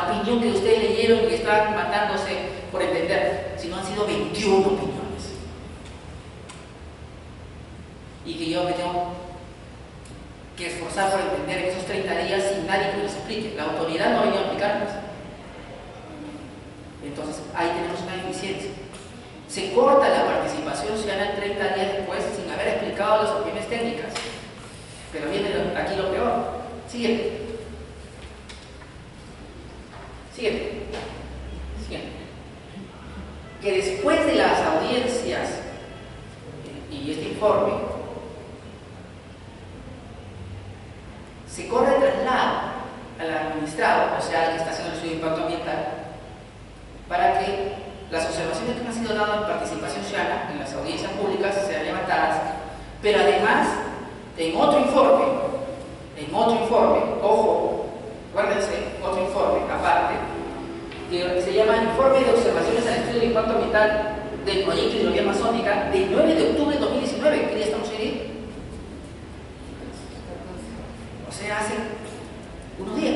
opinión que ustedes leyeron y que estaban matándose por entender, sino han sido 21 opiniones. Y que yo me tengo que esforzar por entender en esos 30 días sin nadie que me los explique. La autoridad no ha venido a explicarnos. Entonces, ahí tenemos una deficiencia. Se corta la participación ciudadana 30 días después sin haber explicado las opiniones técnicas. Pero viene aquí lo peor. Siguiente. Que después de las audiencias y este informe, se corre el traslado al administrado, o sea, al que está haciendo el estudio de impacto ambiental, para que las observaciones que han sido dadas en participación ciudadana en las audiencias públicas sean levantadas, pero además, en otro informe, ojo, guárdense, otro informe aparte, que se llama Informe de Observaciones al Estudio de Impacto Ambiental del Proyecto de Hidrovía Amazónica, del 9 de octubre de 2019, ¿qué día estamos hoy? O sea, hace unos días.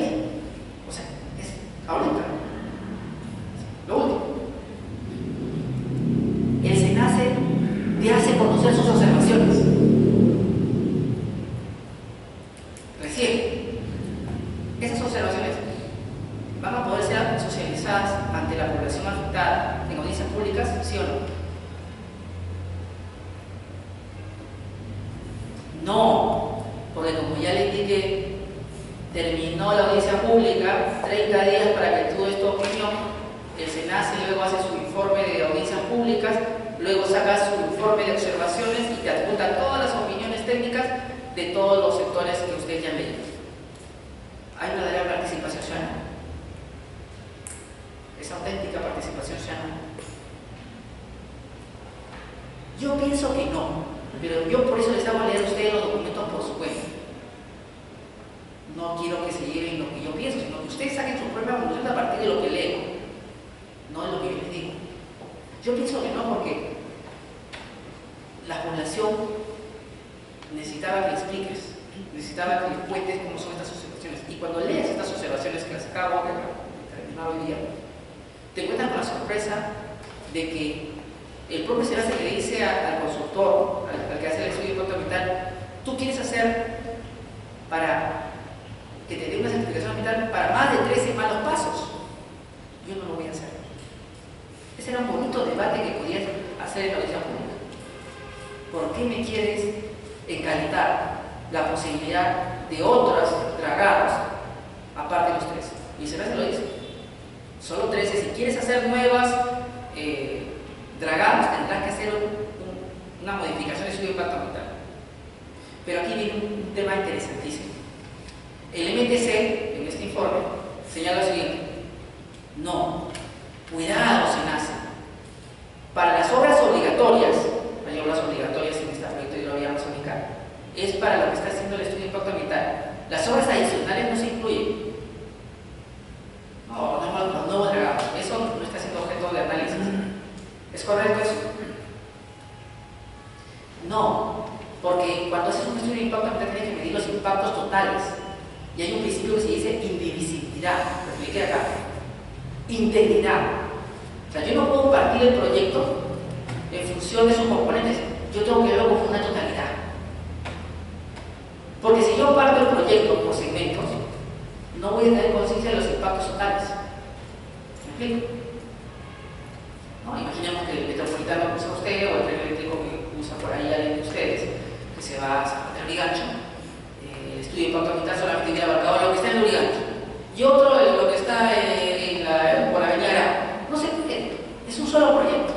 O sea, es ahorita. Lo último. El SENACE te hace conocer sus observaciones. recién. Esas observaciones van a poder ser socializadas ante la población afectada en audiencias públicas, ¿sí o no? No, porque como ya le indiqué, terminó la audiencia pública, 30 días para que tú des tu opinión, el SENACE luego hace su informe de audiencias públicas, luego saca su informe de observaciones y te adjunta todas las opiniones técnicas de todos los sectores que ustedes ya han leído. Hay una verdadera participación ciudadana. Es auténtica participación ciudadana. Yo pienso que no, pero yo por eso les hago leer a ustedes los documentos por su cuenta. No quiero que se lleven lo que yo pienso, sino que ustedes saquen su propia conclusión a partir de lo que leo, no de lo que yo les digo. Yo pienso que no, porque la población necesitaba que le expliques, necesitaba que le cuentes cómo son estas observaciones. Y cuando lees estas observaciones que las acabo de terminar hoy día, te encuentras con la sorpresa de que el propio SENACE le dice al consultor, al que hace el estudio de impacto ambiental, tú quieres hacer para que te dé una certificación ambiental para más de 13 malos pasos. Yo no lo voy a hacer. Ese era un bonito debate que podías hacer en la audiencia pública. ¿Por qué me quieres encalentar la posibilidad de otros dragados aparte de los 13? Y el SENACE lo dice. Solo 13. Si quieres hacer nuevas dragados, tendrás que hacer una modificación de estudio de impacto ambiental. Pero aquí viene un tema interesantísimo. El MTC, en este informe, señala lo siguiente: no, cuidado, SENACE. Para las obras obligatorias, hay obras obligatorias en este proyecto de hidrovía amazónica, es para lo que está haciendo el estudio de impacto ambiental. Las obras adicionales no se incluyen. No, los nuevos dragados. Eso no está siendo objeto de análisis. ¿Es correcto eso? No, porque cuando haces un estudio de impacto ambiental tienes que medir los impactos totales. Y hay un principio que se dice indivisibilidad. Lo expliqué acá. Integridad. O sea, yo no puedo partir el proyecto en función de sus componentes. Yo tengo que verlo como una totalidad. Porque si yo parto el proyecto por segmentos, no voy a tener conciencia de los impactos totales. ¿Me explico? ¿No? Imaginemos que el metropolitano que usa usted o el tren eléctrico que usa por ahí alguien de ustedes, que se va a San Juan del Lurigancho. El estudio de impacto ambiental solamente tiene abarcado lo que está en Lurigancho. Y otro lo que está por la Avenida Arao. No se puede. Es un solo proyecto.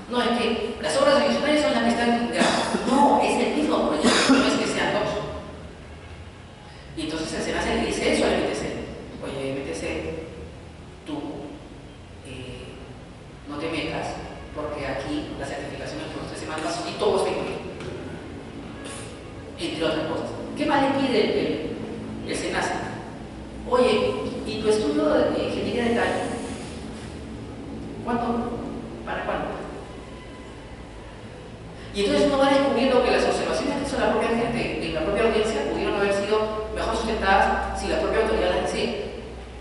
No es que las obras adicionales son las que están en Grado. No, es el mismo proyecto, no es que sean dos. Y entonces el SENACE le dice eso al MTC. Oye, MTC, tú no te metas, porque aquí las certificaciones por los 13 malos y todo está incluido. Entre otras cosas. ¿Qué más le pide el SENACE? Oye, ¿y tu estudio de ingeniería de detalle? ¿Cuánto? ¿Para cuándo? Y entonces uno va descubriendo que las observaciones que hizo la propia gente en la propia audiencia pudieron haber sido mejor sustentadas si la propia autoridad las decía.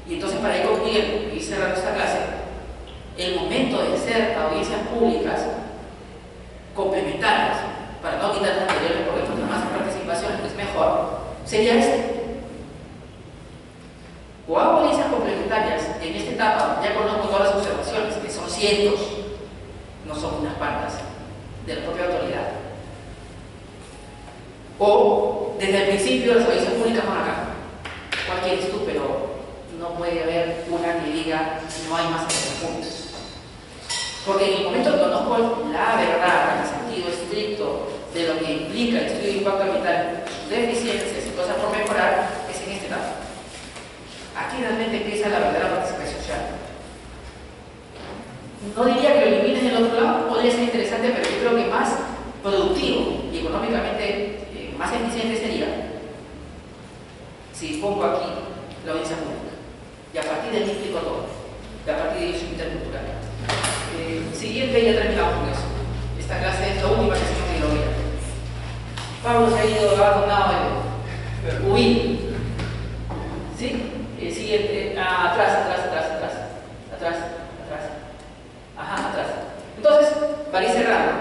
Y entonces, para ir concluyendo y cerrando esta clase, el momento de hacer audiencias públicas complementarias, para no quitar las anteriores porque cuanto más participación es mejor, sería este. O hago audiencias complementarias en esta etapa, ya conozco todas las observaciones, que son cientos, no son unas cuantas, de la propia autoridad. O desde el principio las audiencias públicas van acá. ¿Cuál quieres tú? Pero no puede haber una que diga no hay más audiencias públicas. Porque en el momento que conozco la verdad, en el sentido estricto de lo que implica el estudio de impacto ambiental, sus deficiencias y cosas por mejorar, es en esta etapa. Aquí realmente empieza la verdadera participación social. No diría que lo elimines del otro lado, podría ser interesante, pero yo creo que más productivo y económicamente más eficiente sería si pongo aquí la audiencia pública. Y a partir de ahí explico todo. Y a partir de ahí soy intercultural. Siguiente, ya terminamos con eso. Esta clase es la última que hacemos en hidrovía. Pablo se ha ido, ha donado el huir. ¿Sí? El siguiente, atrás. Ajá, atrás. Entonces, para ir cerrando,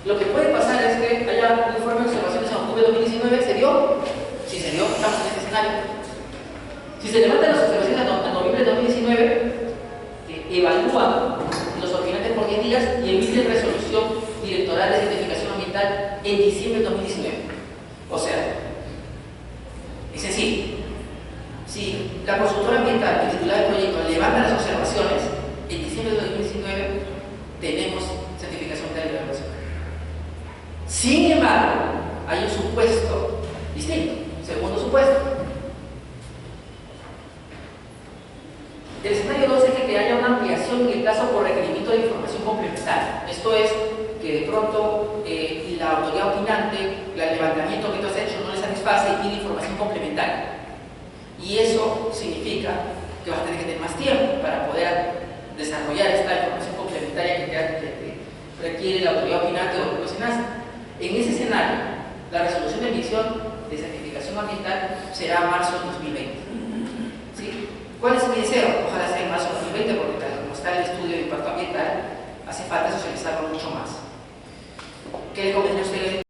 lo que puede pasar es que haya un informe de observaciones en octubre de 2019, se dio si se dio, estamos en este escenario. Si se levantan las observaciones en noviembre de 2019, evalúan los opinantes por 10 días y emiten resolución directoral de certificación ambiental en diciembre de 2019. O sea, es sencillo. Si la consultora ambiental y titular del proyecto levanta las observaciones, en diciembre de 2019 tenemos certificación de evaluación. Sin embargo, hay un supuesto distinto, segundo supuesto. El escenario 2 es que haya una ampliación en el caso por requerimiento de información complementaria. Esto es que de pronto la autoridad opinante, el levantamiento que tú has hecho no le satisface y pide información complementaria. Y eso significa que vas a tener que tener más tiempo para poder desarrollar esta información complementaria que requiere la autoridad opinante o el SENASA. En ese escenario, la resolución de emisión de certificación ambiental será marzo de 2020. ¿Sí? ¿Cuál es mi deseo? Ojalá sea en marzo de 2020, porque tal como está el estudio de impacto ambiental, hace falta socializarlo mucho más. ¿Qué le conviene a ustedes?